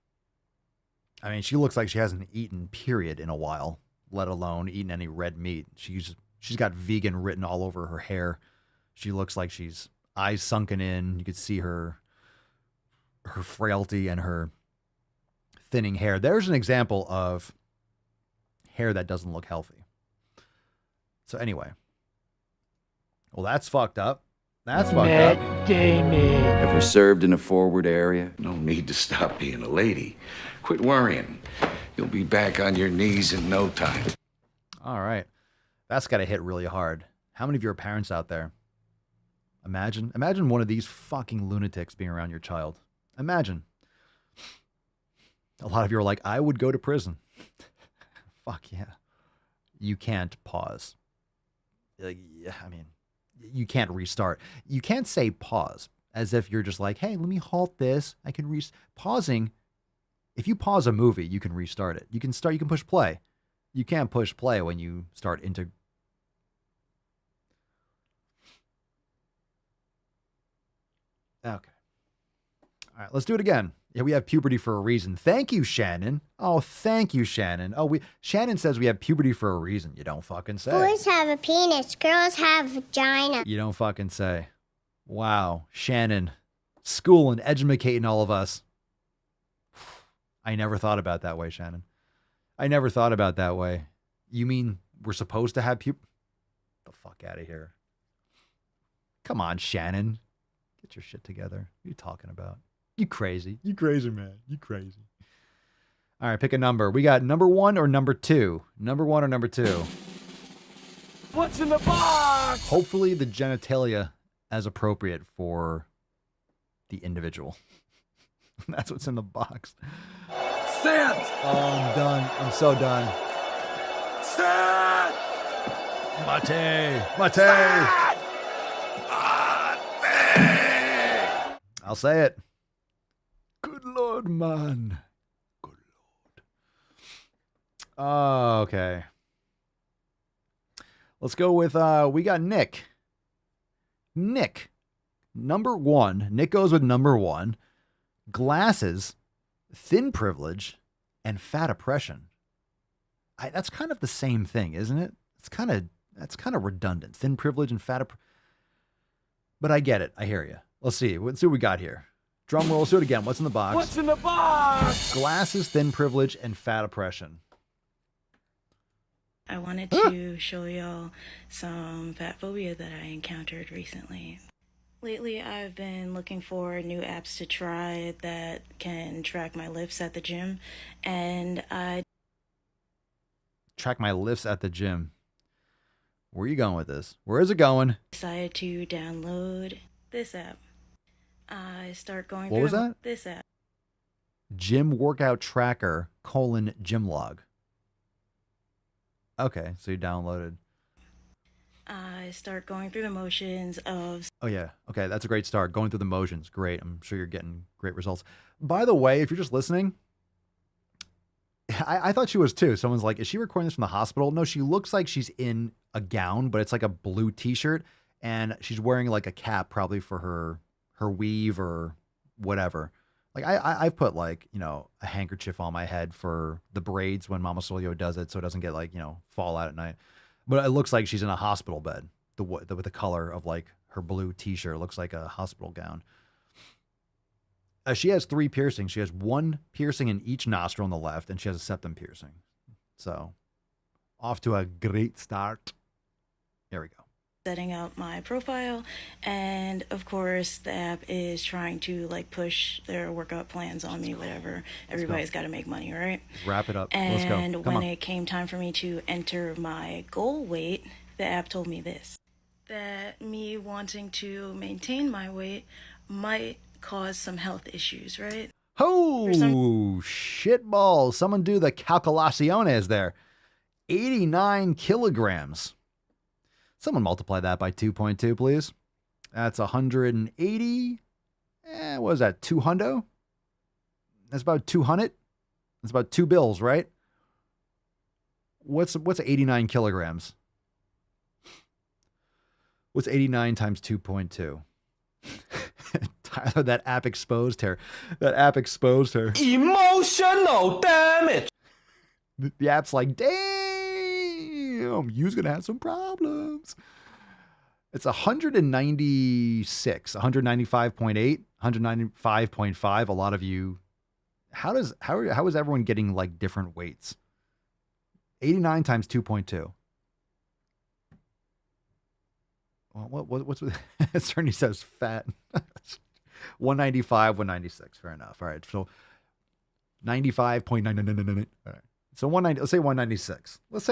I mean, she looks like she hasn't eaten, period, in a while, let alone eaten any red meat. She's got vegan written all over her hair. She looks like she's eyes sunken in. You could see her frailty and her thinning hair. There's an example of hair that doesn't look healthy. So anyway. Well, that's fucked up. That's fucked up. Ever served in a forward area? No need to stop being a lady. Quit worrying. You'll be back on your knees in no time. All right. That's got to hit really hard. How many of you are parents out there? Imagine one of these fucking lunatics being around your child. Imagine. A lot of you are like, I would go to prison. Fuck yeah. You can't pause. I mean, you can't restart. You can't say pause as if you're just like, hey, let me halt this. I can pausing. If you pause a movie, you can restart it. You can push play. You can't push play when you start into. Okay. All right, let's do it again. Yeah, we have puberty for a reason. Thank you, Shannon. Oh, thank you, Shannon. Oh, Shannon says we have puberty for a reason. You don't fucking say. Boys have a penis. Girls have a vagina. You don't fucking say. Wow, Shannon. School and educating all of us. I never thought about that way, Shannon. I never thought about that way. You mean we're supposed to have puberty? Get the fuck out of here. Come on, Shannon. Get your shit together. What are you talking about? You crazy. You crazy, man. You crazy. All right, pick a number. We got number 1 or number 2. Number 1 or number 2. What's in the box? Hopefully the genitalia as appropriate for the individual. That's what's in the box. Sand! Oh, I'm done. I'm so done. Sand! Mate! I'll say it. Good Lord, man. Good Lord. Okay. Let's go with, we got Nick. Nick. Number 1. Nick goes with number 1. Glasses, thin privilege, and fat oppression. That's kind of the same thing, isn't it? That's kind of redundant. Thin privilege and fat oppression. But I get it. I hear you. Let's see what we got here. Drum roll. Let's do it again. What's in the box? What's in the box? Glasses, thin privilege, and fat oppression. I wanted to show y'all some fat phobia that I encountered recently. Lately, I've been looking for new apps to try that can track my lifts at the gym, and I track my lifts at the gym. Where are you going with this? Where is it going? Decided to download this app. I start going what through was that? This app. Gym workout tracker : gym log. Okay, so you downloaded. I start going through the motions of... Oh, yeah. Okay, that's a great start. Going through the motions. Great. I'm sure you're getting great results. By the way, if you're just listening, I thought she was too. Someone's like, is she recording this from the hospital? No, she looks like she's in a gown, but it's like a blue t-shirt, and she's wearing like a cap probably for her weave or whatever. Like I've put like, a handkerchief on my head for the braids when Mama Solio does it so it doesn't get like, fall out at night. But it looks like she's in a hospital bed. With the color of like her blue t-shirt looks like a hospital gown. She has 3 piercings. She has 1 piercing in each nostril on the left, and she has a septum piercing. So off to a great start. There we go. Setting up my profile, and of course the app is trying to like push their workout plans on me, whatever. Everybody's got to make money, right? Wrap it up. And Let's go. Come on. It came time for me to enter my goal weight, the app told me this: that me wanting to maintain my weight, might cause some health issues, right? Oh, shitballs. Someone do the calculaciones there. 89 kilograms. Someone multiply that by 2.2, please. That's 180. What is that, 200? That's about 200. That's about 2 bills, right? What's 89 kilograms? What's 89 times 2.2? Tyler, that app exposed her. That app exposed her. Emotional damage. The app's like, damn, you's gonna have some problems. It's 196, 195.8, 195.5. A lot of you. How is everyone getting like different weights? 89 times 2.2. Well, what's with Cerny says fat. 195, 196. Fair enough. All right. So 95.9. All right. So 190. Let's say 196. Let's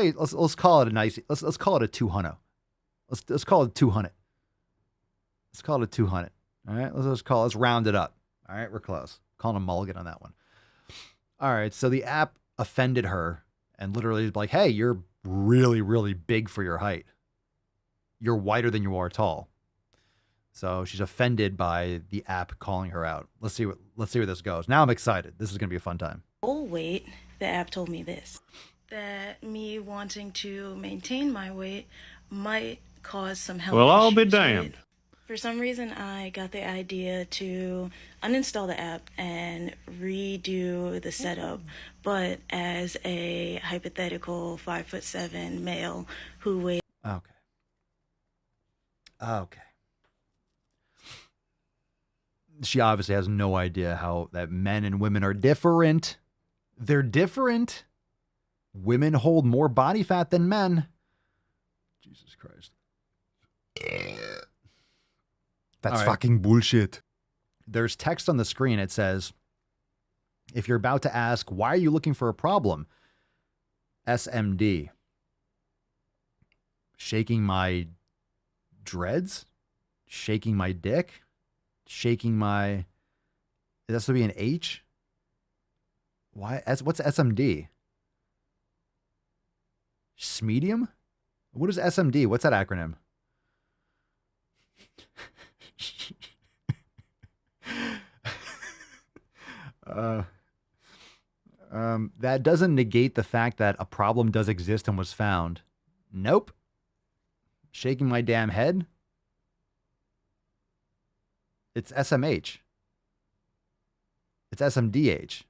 call it a nice. Let's call it a 200. Let's call it 200. Let's call it a 200. All right. Let's round it up. All right. We're close. Calling a mulligan on that one. All right. So the app offended her and literally was like, hey, you're really, really big for your height. You're wider than you are tall. So she's offended by the app calling her out. Let's see where this goes. Now I'm excited. This is going to be a fun time. Oh, wait. The app told me this. That me wanting to maintain my weight might cause some health issues. Well, I'll be damned. For some reason, I got the idea to uninstall the app and redo the setup, but as a hypothetical 5'7" male who weighs... Okay. She obviously has no idea how that men and women are different. They're different. Women hold more body fat than men. Jesus Christ. That's fucking bullshit. There's text on the screen. It says, if you're about to ask, why are you looking for a problem? SMD. Shaking my dreads? Shaking my dick? Shaking my... That's to be an H? Why? What's SMD? Smedium? What is SMD? What's that acronym? That doesn't negate the fact that a problem does exist and was found. Nope. Shaking my damn head? It's SMH. It's SMDH.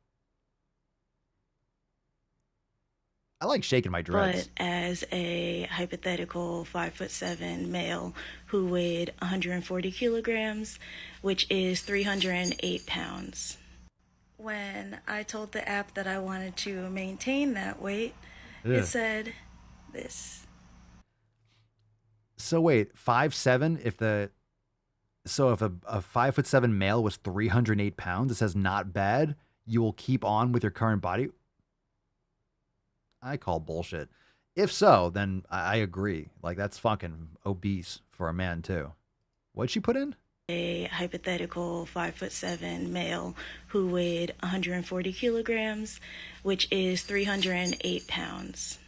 I like shaking my dreads. But as a hypothetical 5'7" male who weighed 140 kilograms, which is 308 pounds. When I told the app that I wanted to maintain that weight, it said this. So wait, 5'7", if a 5'7" male was 308 pounds, it says not bad, you will keep on with your current body. I call bullshit. If so, then I agree. Like, that's fucking obese for a man too. What'd she put in? A hypothetical 5'7" male who weighed 140 kilograms, which is 308 pounds.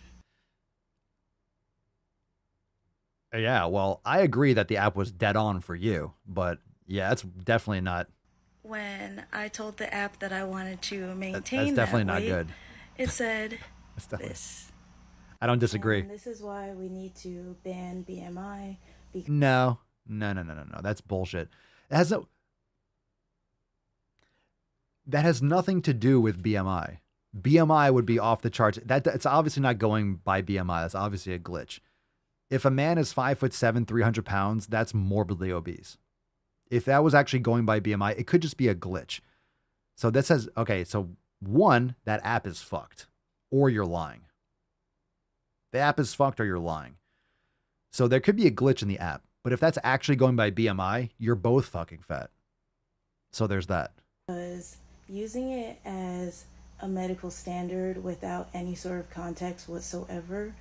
Yeah, well, I agree that the app was dead on for you, but yeah, it's definitely not. When I told the app that I wanted to maintain that's definitely that weight, not good. it said this. I don't disagree. And this is why we need to ban BMI. No. That's bullshit. That has nothing to do with BMI. BMI would be off the charts. It's obviously not going by BMI. That's obviously a glitch. If a man is 5'7", 300 pounds, that's morbidly obese. If that was actually going by BMI, it could just be a glitch. So that says, okay, so one, that app is fucked, or you're lying. The app is fucked or you're lying. So there could be a glitch in the app. But if that's actually going by BMI, you're both fucking fat. So there's that. Because using it as a medical standard without any sort of context whatsoever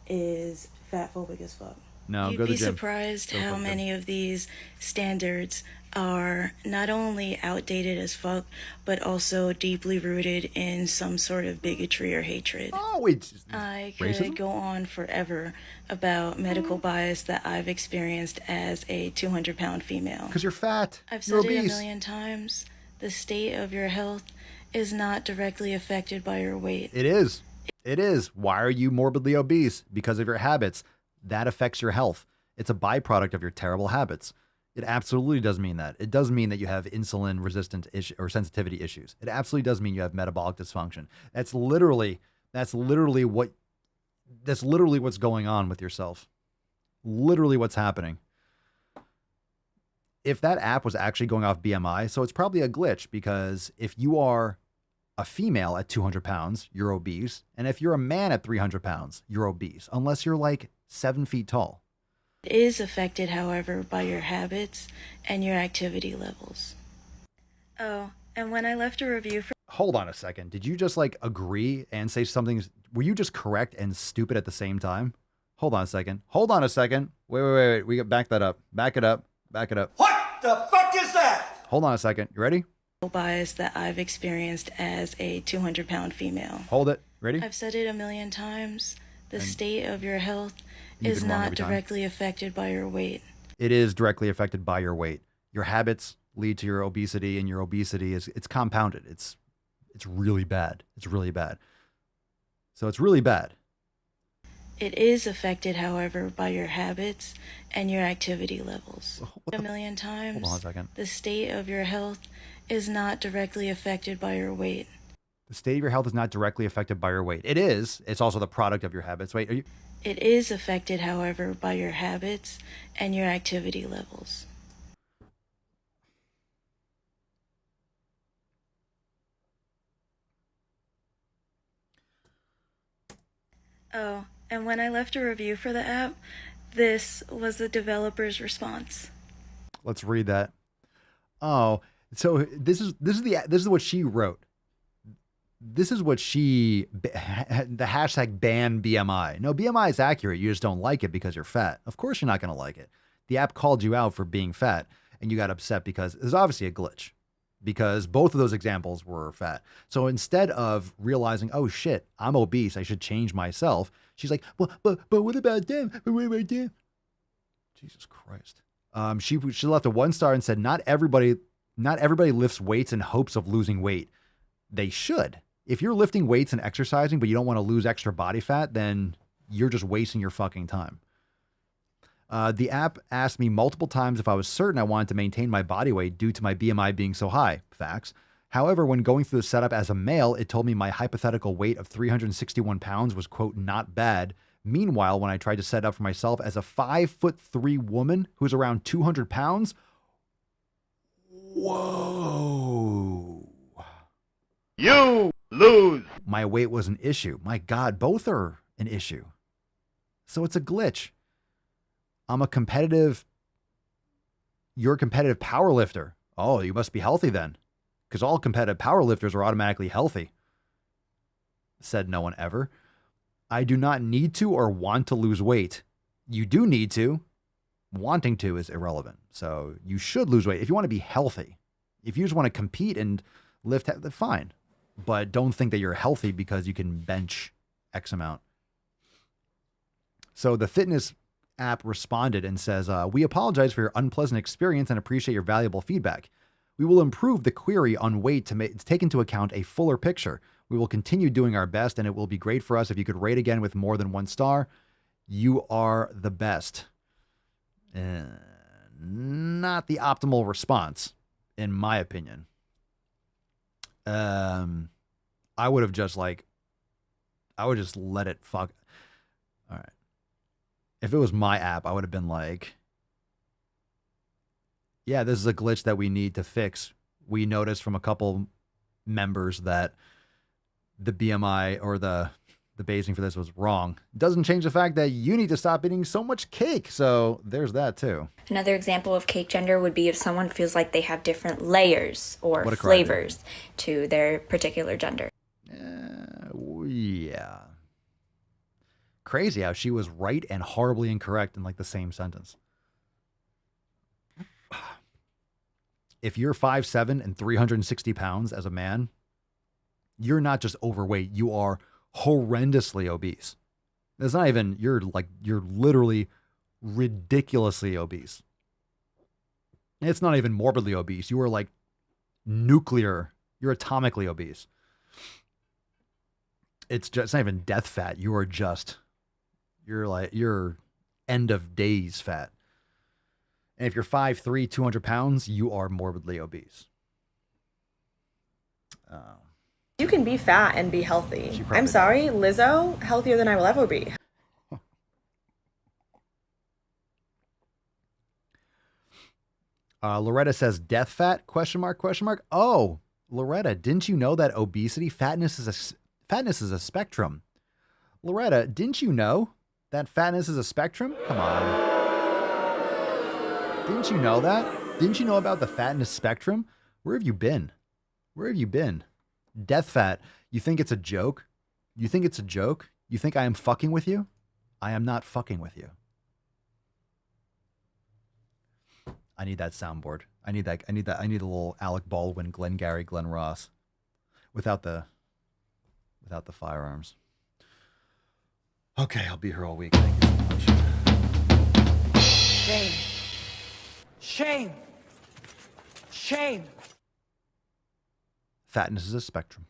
is fatphobic as fuck. No, You'd go to be the gym. surprised Go how fuck gym. many of these standards are not only outdated as fuck, but also deeply rooted in some sort of bigotry or hatred. Oh, wait. I could Racism? go on forever about medical bias that I've experienced as a 200-pound female. Because you're fat. I've You're said it a obese. million times. The state of your health is not directly affected by your weight. It is. It is. Why are you morbidly obese? Because of your habits. That affects your health. It's a byproduct of your terrible habits. It absolutely does mean that. It does mean that you have insulin resistant or sensitivity issues. It absolutely does mean you have metabolic dysfunction. That's literally what's going on with yourself. Literally what's happening. If that app was actually going off BMI, so it's probably a glitch, because if you are a female at 200 pounds, you're obese. And if you're a man at 300 pounds, you're obese, unless you're like 7 feet tall. It is affected, however, by your habits and your activity levels. Oh, and when I left a review for... Hold on a second. Did you just like agree and say something? Were you just correct and stupid at the same time? Hold on a second. Got to back that up. Back it up. What the fuck is that? Hold on a second. You ready? bias that I've experienced as a 200-pound female. Hold it. Ready? I've said it a million times. The state of your health is not directly affected by your weight. It is directly affected by your weight. Your habits lead to your obesity, and your obesity it's compounded. It's really bad. It's really bad. So it's really bad. It is affected, however, by your habits and your activity levels. A million times. Hold on a second. The state of your health is not directly affected by your weight. The state of your health is not directly affected by your weight. It is. It's also the product of your habits. Wait, are you? It is affected, however, by your habits and your activity levels. Oh, and when I left a review for the app, this was the developer's response. Let's read that. Oh, so this is what she wrote. This is what the hashtag ban BMI. No, BMI is accurate. You just don't like it because you're fat. Of course you're not going to like it. The app called you out for being fat, and you got upset because there's obviously a glitch, because both of those examples were fat. So instead of realizing, oh shit, I'm obese, I should change myself, she's like, but what about them? But what about them? Jesus Christ. She left a 1 star and said, not everybody lifts weights in hopes of losing weight. They should. If you're lifting weights and exercising, but you don't want to lose extra body fat, then you're just wasting your fucking time. The app asked me multiple times if I was certain I wanted to maintain my body weight due to my BMI being so high. Facts. However, when going through the setup as a male, it told me my hypothetical weight of 361 pounds was, quote, not bad. Meanwhile, when I tried to set up for myself as a 5'3" woman who's around 200 pounds, whoa. You lose. My weight was an issue. My God, both are an issue. So it's a glitch. You're a competitive power lifter. Oh, you must be healthy then, because all competitive power lifters are automatically healthy. Said no one ever. I do not need to or want to lose weight. You do need to. Wanting to is irrelevant. So you should lose weight if you want to be healthy. If you just want to compete and lift, fine. But don't think that you're healthy because you can bench X amount. So the fitness app responded and says, we apologize for your unpleasant experience and appreciate your valuable feedback. We will improve the query on weight to take into account a fuller picture. We will continue doing our best, and it will be great for us if you could rate again with more than 1 star. You are the best. Not the optimal response, in my opinion. I would just let it fuck. All right. If it was my app, I would have been like, yeah, this is a glitch that we need to fix. We noticed from a couple members that the BMI or the basing for this was wrong. Doesn't change the fact that you need to stop eating so much cake. So there's that too. Another example of cake gender would be if someone feels like they have different layers or What a flavors to their particular gender. Yeah. crazy how she was right and horribly incorrect in like the same sentence. If you're 5'7" and 360 pounds as a man, you're not just overweight, you are horrendously obese. It's not even, you're literally ridiculously obese. It's not even morbidly obese. You are like you're atomically obese. It's not even death fat. You're end of days fat. And if you're 5'3", 200 pounds, you are morbidly obese. You can be fat and be healthy. I'm sorry, Lizzo, healthier than I will ever be. Loretta says, death fat, ? Oh, Loretta, didn't you know that obesity, fatness is a spectrum? Loretta, didn't you know that fatness is a spectrum? Come on. Didn't you know that? Didn't you know about the fatness spectrum? Where have you been? Where have you been? Death fat. You think it's a joke? You think it's a joke? You think I am fucking with you? I am not fucking with you. I need that soundboard. I need a little Alec Baldwin, Glengarry, Glen Ross. Without the firearms. Okay, I'll be here all week. Thank you so much. Shame. Shame. Shame. Fatness is a spectrum.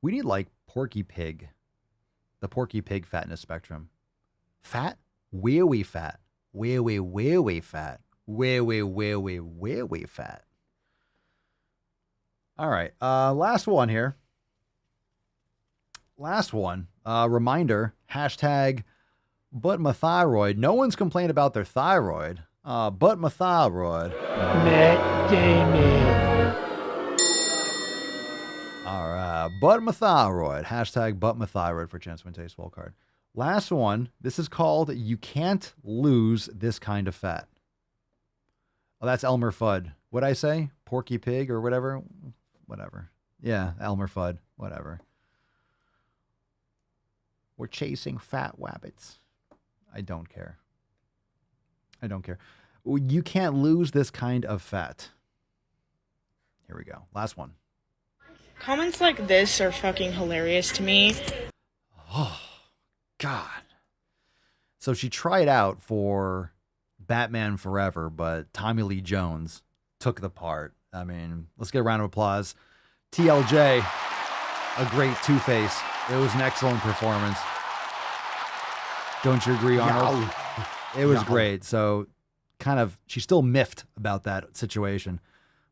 We need like Porky Pig. The Porky Pig fatness spectrum. Fat? Wee fat. Wee fat. Wee fat. All right. Last one here. Last one. Reminder. Hashtag but my thyroid. No one's complained about their thyroid. But my thyroid. Matt Damon. All right. But my thyroid. Hashtag but my thyroid for chance to win today's Swole card. Last one. This is called You Can't Lose This Kind of Fat. Oh, that's Elmer Fudd. What'd I say? Porky Pig or whatever? Whatever. Yeah, Elmer Fudd. Whatever. We're chasing fat wabbits. I don't care. I don't care. You can't lose this kind of fat. Here we go. Last one. Comments like this are fucking hilarious to me. Oh, God. So she tried out for Batman Forever, but Tommy Lee Jones took the part. I mean, let's get a round of applause. TLJ, a great Two-Face. It was an excellent performance. Don't you agree, Arnold? It was great. So kind of, she's still miffed about that situation,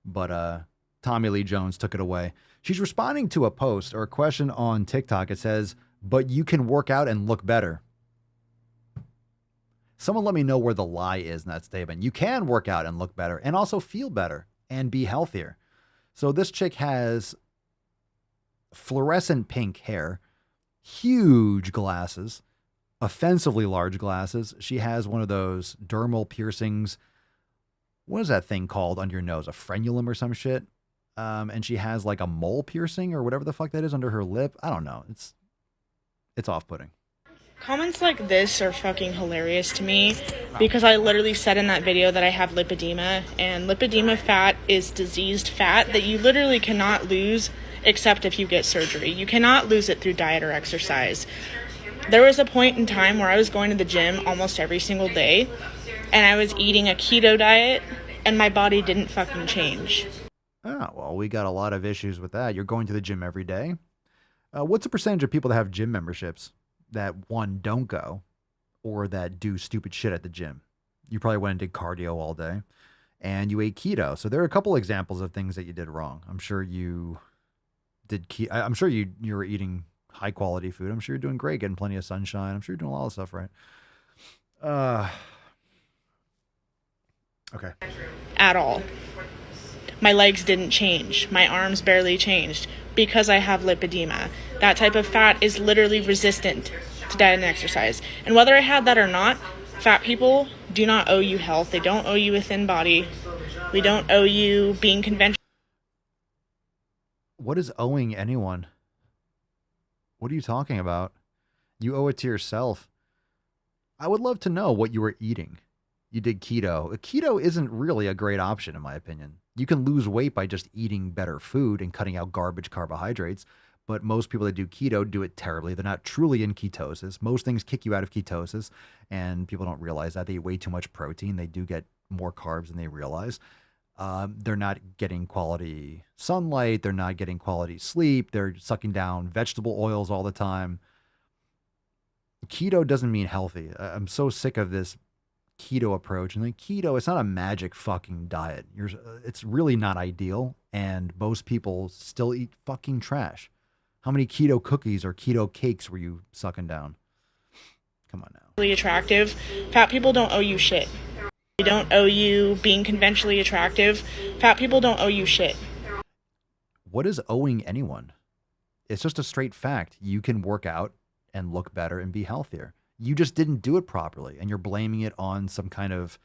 but Tommy Lee Jones took it away. She's responding to a post or a question on TikTok. It says, but you can work out and look better. Someone let me know where the lie is in that statement. You can work out and look better and also feel better and be healthier. So this chick has fluorescent pink hair, huge glasses, offensively large glasses. She has one of those dermal piercings. What is that thing called under your nose? A frenulum or some shit? And she has like a mole piercing or whatever the fuck that is under her lip. I don't know. It's off-putting. Comments like this are fucking hilarious to me because I literally said in that video that I have lipedema, and lipedema fat is diseased fat that you literally cannot lose except if you get surgery. You cannot lose it through diet or exercise. There was a point in time where I was going to the gym almost every single day and I was eating a keto diet and my body didn't fucking change. Oh, well, we got a lot of issues with that. You're going to the gym every day. What's the percentage of people that have gym memberships that, one, don't go or that do stupid shit at the gym? You probably went and did cardio all day and you ate keto. So there are a couple examples of things that you did wrong. I'm sure you did I'm sure you were eating high quality food. I'm sure you're doing great, getting plenty of sunshine. I'm sure you're doing a lot of stuff right. Okay. At all. My legs didn't change. My arms barely changed because I have lipedema. That type of fat is literally resistant to diet and exercise. And whether I had that or not, fat people do not owe you health. They don't owe you a thin body. We don't owe you being conventional. What is owing anyone? What are you talking about? You owe it to yourself. I would love to know what you were eating. You did keto. Keto isn't really a great option, in my opinion. You can lose weight by just eating better food and cutting out garbage carbohydrates, but most people that do keto do it terribly. They're not truly in ketosis. Most things kick you out of ketosis, and people don't realize that. They eat way too much protein. They do get more carbs than they realize. They're not getting quality sunlight. They're not getting quality sleep. They're sucking down vegetable oils all the time. Keto doesn't mean healthy. I'm so sick of this keto approach. And then keto, it's not a magic fucking diet. It's really not ideal. And most people still eat fucking trash. How many keto cookies or keto cakes were you sucking down? Come on now. Really attractive. Fat people don't owe you shit. They don't owe you being conventionally attractive. Fat people don't owe you shit. What is owing anyone? It's just a straight fact. You can work out and look better and be healthier. You just didn't do it properly, and you're blaming it on some kind of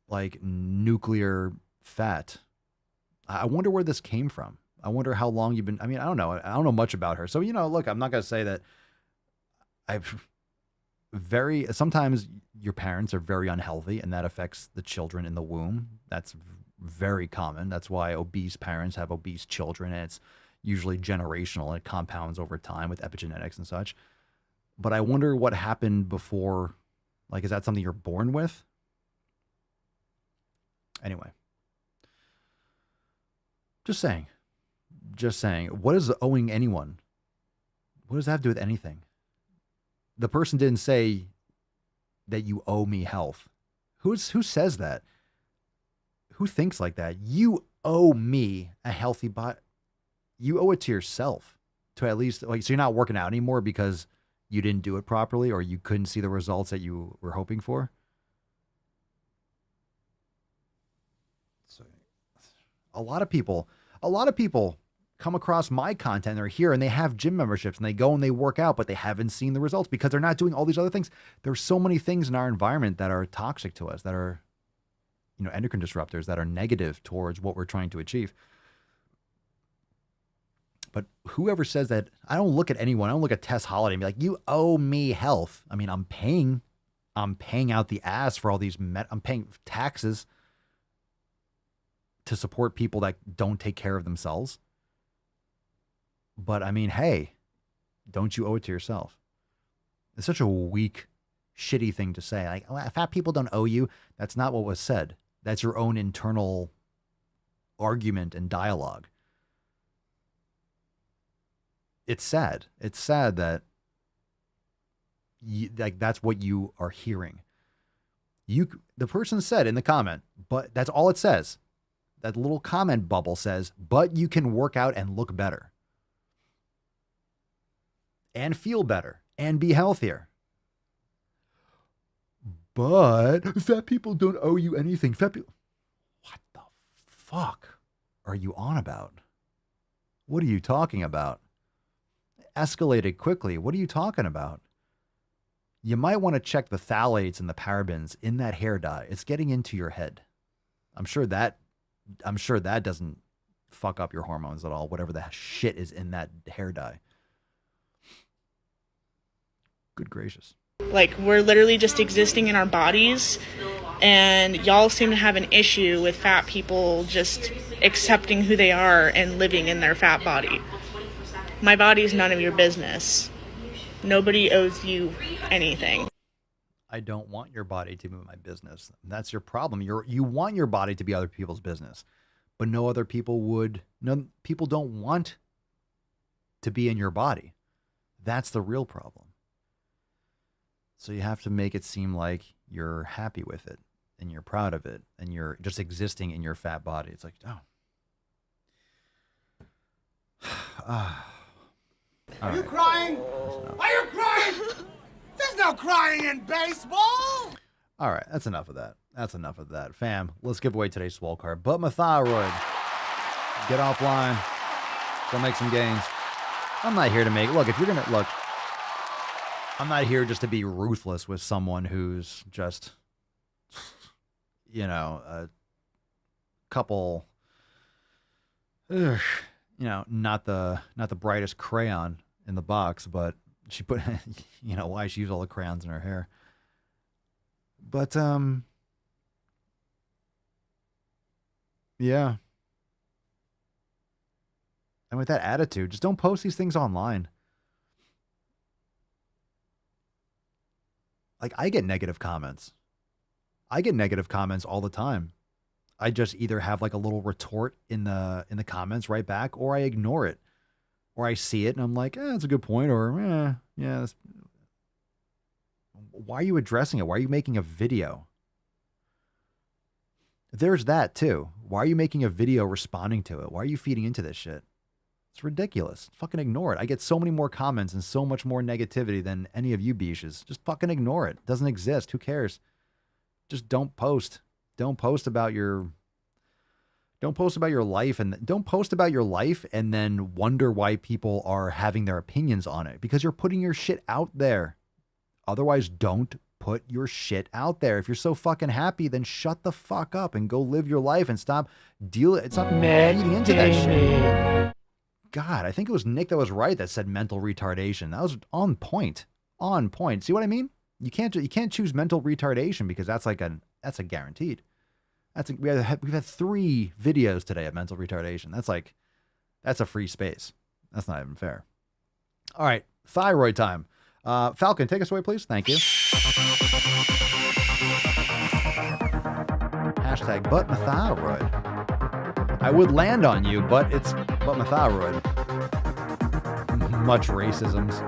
like nuclear fat. I wonder where this came from. I wonder how long you've been. I mean, I don't know. I don't know much about her. So, look, I'm not going to say that sometimes your parents are very unhealthy and that affects the children in the womb. That's very common. That's why obese parents have obese children, and it's usually generational and it compounds over time with epigenetics and such. But I wonder what happened before. Like, is that something you're born with? Anyway. Just saying. What is owing anyone? What does that have to do with anything? The person didn't say that you owe me health. Who says that? Who thinks like that? You owe me a healthy body. You owe it to yourself to at least, so you're not working out anymore because you didn't do it properly or you couldn't see the results that you were hoping for. So a lot of people come across my content. They're here and they have gym memberships and they go and they work out, but they haven't seen the results because they're not doing all these other things. There's so many things in our environment that are toxic to us, that are, endocrine disruptors, that are negative towards what we're trying to achieve. But whoever says that, I don't look at anyone. I don't look at Tess Holiday and be like, you owe me health. I mean, I'm paying out the ass for all these, I'm paying taxes to support people that don't take care of themselves. But I mean, hey, don't you owe it to yourself? It's such a weak, shitty thing to say. Like, oh, fat people don't owe you. That's not what was said. That's your own internal argument and dialogue. It's sad. It's sad that that's what you are hearing. The person said in the comment, but that's all it says. That little comment bubble says, but you can work out and look better. And feel better. And be healthier. But fat people don't owe you anything. Fat people. What the fuck are you on about? What are you talking about? Escalated quickly. What are you talking about? You might want to check the phthalates and the parabens in that hair dye. It's getting into your head. I'm sure that doesn't fuck up your hormones at all, whatever the shit is in that hair dye. Good gracious. Like, we're literally just existing in our bodies, and y'all seem to have an issue with fat people just accepting who they are and living in their fat body. My body is none of your business. Nobody owes you anything. I don't want your body to be my business. That's your problem. You want your body to be other people's business, but no people don't want to be in your body. That's the real problem. So you have to make it seem like you're happy with it and you're proud of it and you're just existing in your fat body. It's like, Are you crying? Are you crying? There's no crying in baseball! All right, that's enough of that. Fam, let's give away today's Swole card. But my thyroid. Get offline. Go make some gains. I'm not here to I'm not here just to be ruthless with someone who's just, a couple not the brightest crayon in the box, but she put, why she used all the crayons in her hair. But, yeah. And with that attitude, just don't post these things online. Like, I get negative comments. I get negative comments all the time. I just either have like a little retort in the comments right back, or I ignore it, or I see it and I'm like, that's a good point, or yeah. Why are you addressing it? Why are you making a video? There's that too. Why are you making a video responding to it? Why are you feeding into this shit? It's ridiculous. Fucking ignore it. I get so many more comments and so much more negativity than any of you beaches. Just fucking ignore it. It doesn't exist. Who cares? Just don't post. Don't post about your life, and don't post about your life and then wonder why people are having their opinions on it, because you're putting your shit out there. Otherwise, don't put your shit out there. If you're so fucking happy, then shut the fuck up and go live your life and stop feeding into that shit. God, I think it was Nick that was right that said mental retardation. That was on point. On point. See what I mean? You can't choose mental retardation, because that's a guaranteed. We've had 3 videos today of mental retardation. That's a free space. That's not even fair. All right, thyroid time. Falcon, take us away, please. Thank you. Hashtag but my thyroid. I would land on you, but it's but my thyroid. Much racisms.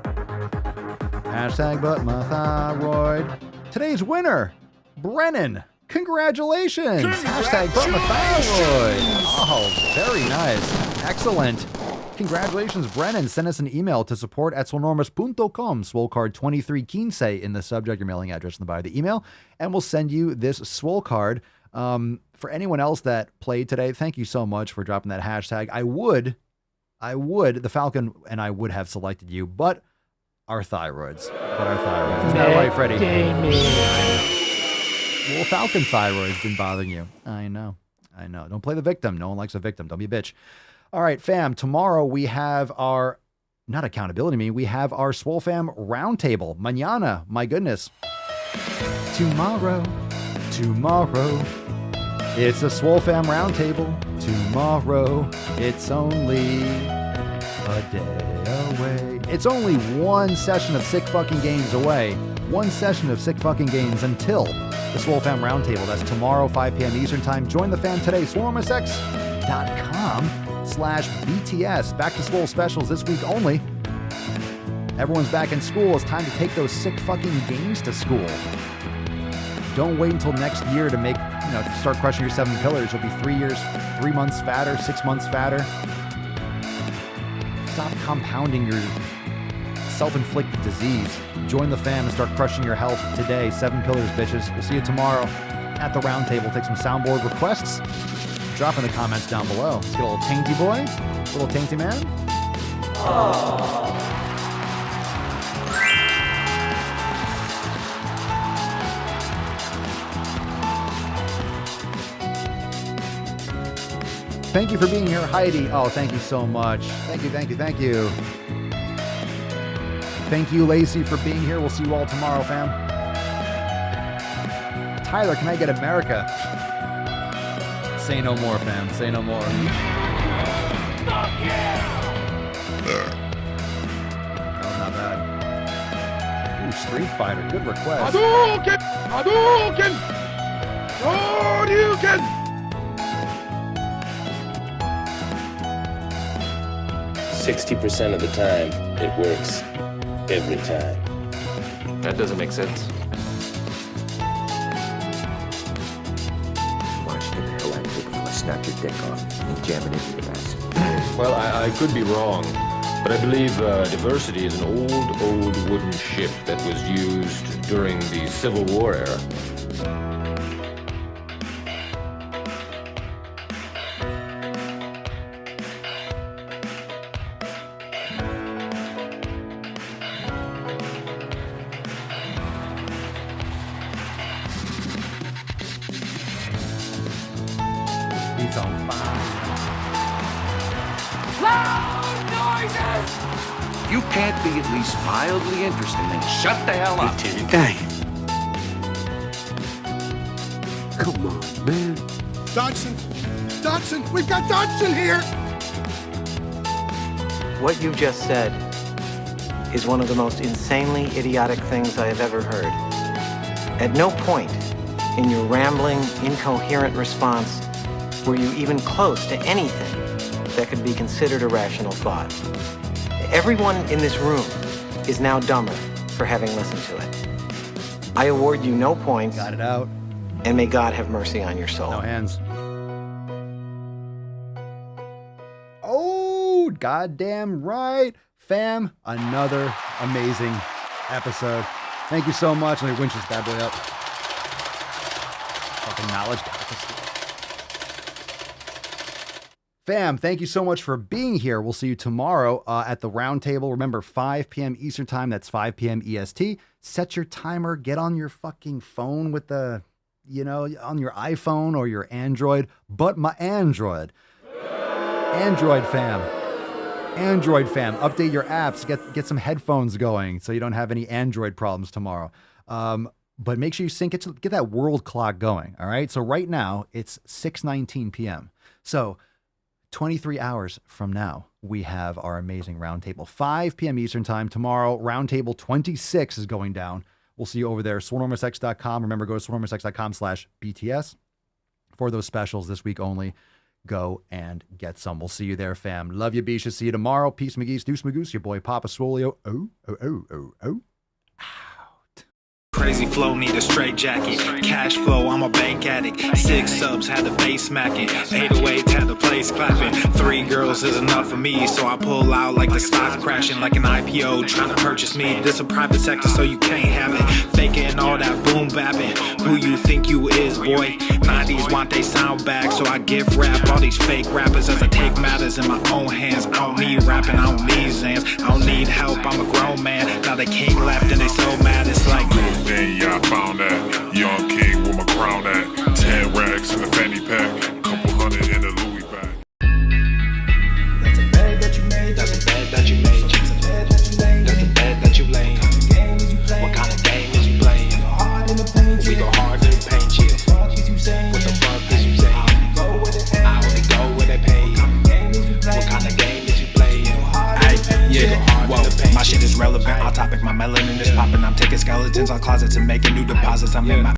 Hashtag but my thyroid. Today's winner, Brennan. Congratulations. Hashtag but my thyroid. Oh, very nice. Excellent. Congratulations, Brennan. Send us an email to support@swolenormous.com. Swole card 2315 in the subject, your mailing address in the body of the email, and we'll send you this Swole card. For anyone else that played today, thank you so much for dropping that hashtag. I would, the Falcon and I would have selected you, but our thyroids. Isn't that right, Freddie? Well, Falcon thyroid's been bothering you. I know. Don't play the victim. No one likes a victim. Don't be a bitch. All right, fam. Tomorrow we have our, not accountability meeting, we have our Swole Fam roundtable. Mañana, my goodness. Tomorrow. It's a Swole Fam roundtable. Tomorrow. It's only a day away. It's only one session of sick fucking games away. One session of sick fucking games until the Swole Fam roundtable. That's tomorrow, 5 p.m. Eastern time. Join the fam today. SwoleNormousX.com/BTS. Back to Swole specials this week only. Everyone's back in school. It's time to take those sick fucking games to school. Don't wait until next year to make, to start crushing your 7 pillars. You'll be 3 months fatter, 6 months fatter. Stop compounding your self-inflicted disease. Join the fam and start crushing your health today. 7 pillars, bitches. We'll see you tomorrow at the roundtable. Take some soundboard requests. Drop in the comments down below. Let's get a little tainty boy. A little tainty man. Aww. Thank you for being here, Heidi. Oh, thank you so much. Thank you. Thank you, Lacey, for being here. We'll see you all tomorrow, fam. Tyler, can I get America? Say no more, fam. Say no more. Fuck yeah! Oh, not bad. Ooh, Street Fighter. Good request. Hadouken! Hadouken! 60% of the time, it works every time. That doesn't make sense. Why don't you get the hell out of here before I snap your dick off and jam it into your ass? Well, I could be wrong, but I believe diversity is an old wooden ship that was used during the Civil War era. He's on fire. You can't be at least mildly interested, then shut the hell up. Dang. Come on, man. Dodson! Dodson! We've got Dodson here! What you just said is one of the most insanely idiotic things I have ever heard. At no point in your rambling, incoherent response were you even close to anything that could be considered a rational thought. Everyone in this room is now dumber for having listened to it. I award you no points. Got it out. And may God have mercy on your soul. No hands. Oh, goddamn right. Fam, another amazing episode. Thank you so much. Let me winch this bad boy up. Fucking knowledge. Fam, thank you so much for being here. We'll see you tomorrow at the round table. Remember, 5 p.m. Eastern time. That's 5 p.m. EST. Set your timer. Get on your fucking phone with the, on your iPhone or your Android. But my Android. Android fam. Android fam. Update your apps. Get some headphones going so you don't have any Android problems tomorrow. But make sure you get that world clock going. All right. So right now it's 6:19 p.m. So 23 hours from now, we have our amazing roundtable. 5 p.m. Eastern time tomorrow. Roundtable 26 is going down. We'll see you over there. SwoleNormousX.com. Remember, go to SwoleNormousX.com/BTS for those specials this week only. Go and get some. We'll see you there, fam. Love you, Bisha. See you tomorrow. Peace, McGee's, Deuce Magoose, your boy Papa Swolio. Oh. Crazy flow, need a straight jacket. Cash flow, I'm a bank addict. 6 subs, had the bass smacking. 808s, had the place clapping. 3 girls is enough for me, so I pull out like the stocks crashing. Like an IPO trying to purchase me. This a private sector, so you can't have it. Faking all that boom bapping. Who you think you is, boy? 90s want they sound back, so I gift rap all these fake rappers as I take matters in my own hands. I don't need rapping, I don't need Zans. I don't need help, I'm a grown man. Now they can't laugh and they so mad, it's like yeah, I found that young king with my crown at 10 racks in the fanny pack, couple hundred in the Louis bag. That's a bed that you made. That's a bed that you made. That's a bed that you laid. That's a bed that you laid. What kind of game is you playing? We go hard in the paint, yeah. What the fuck is you saying? I only go where they pay. What kind of game is you playing? Yeah, whoa, my shit is relevant. Off topic, my melanin is popping. I'm taking skeletons out closets and making new deposits. I'm in my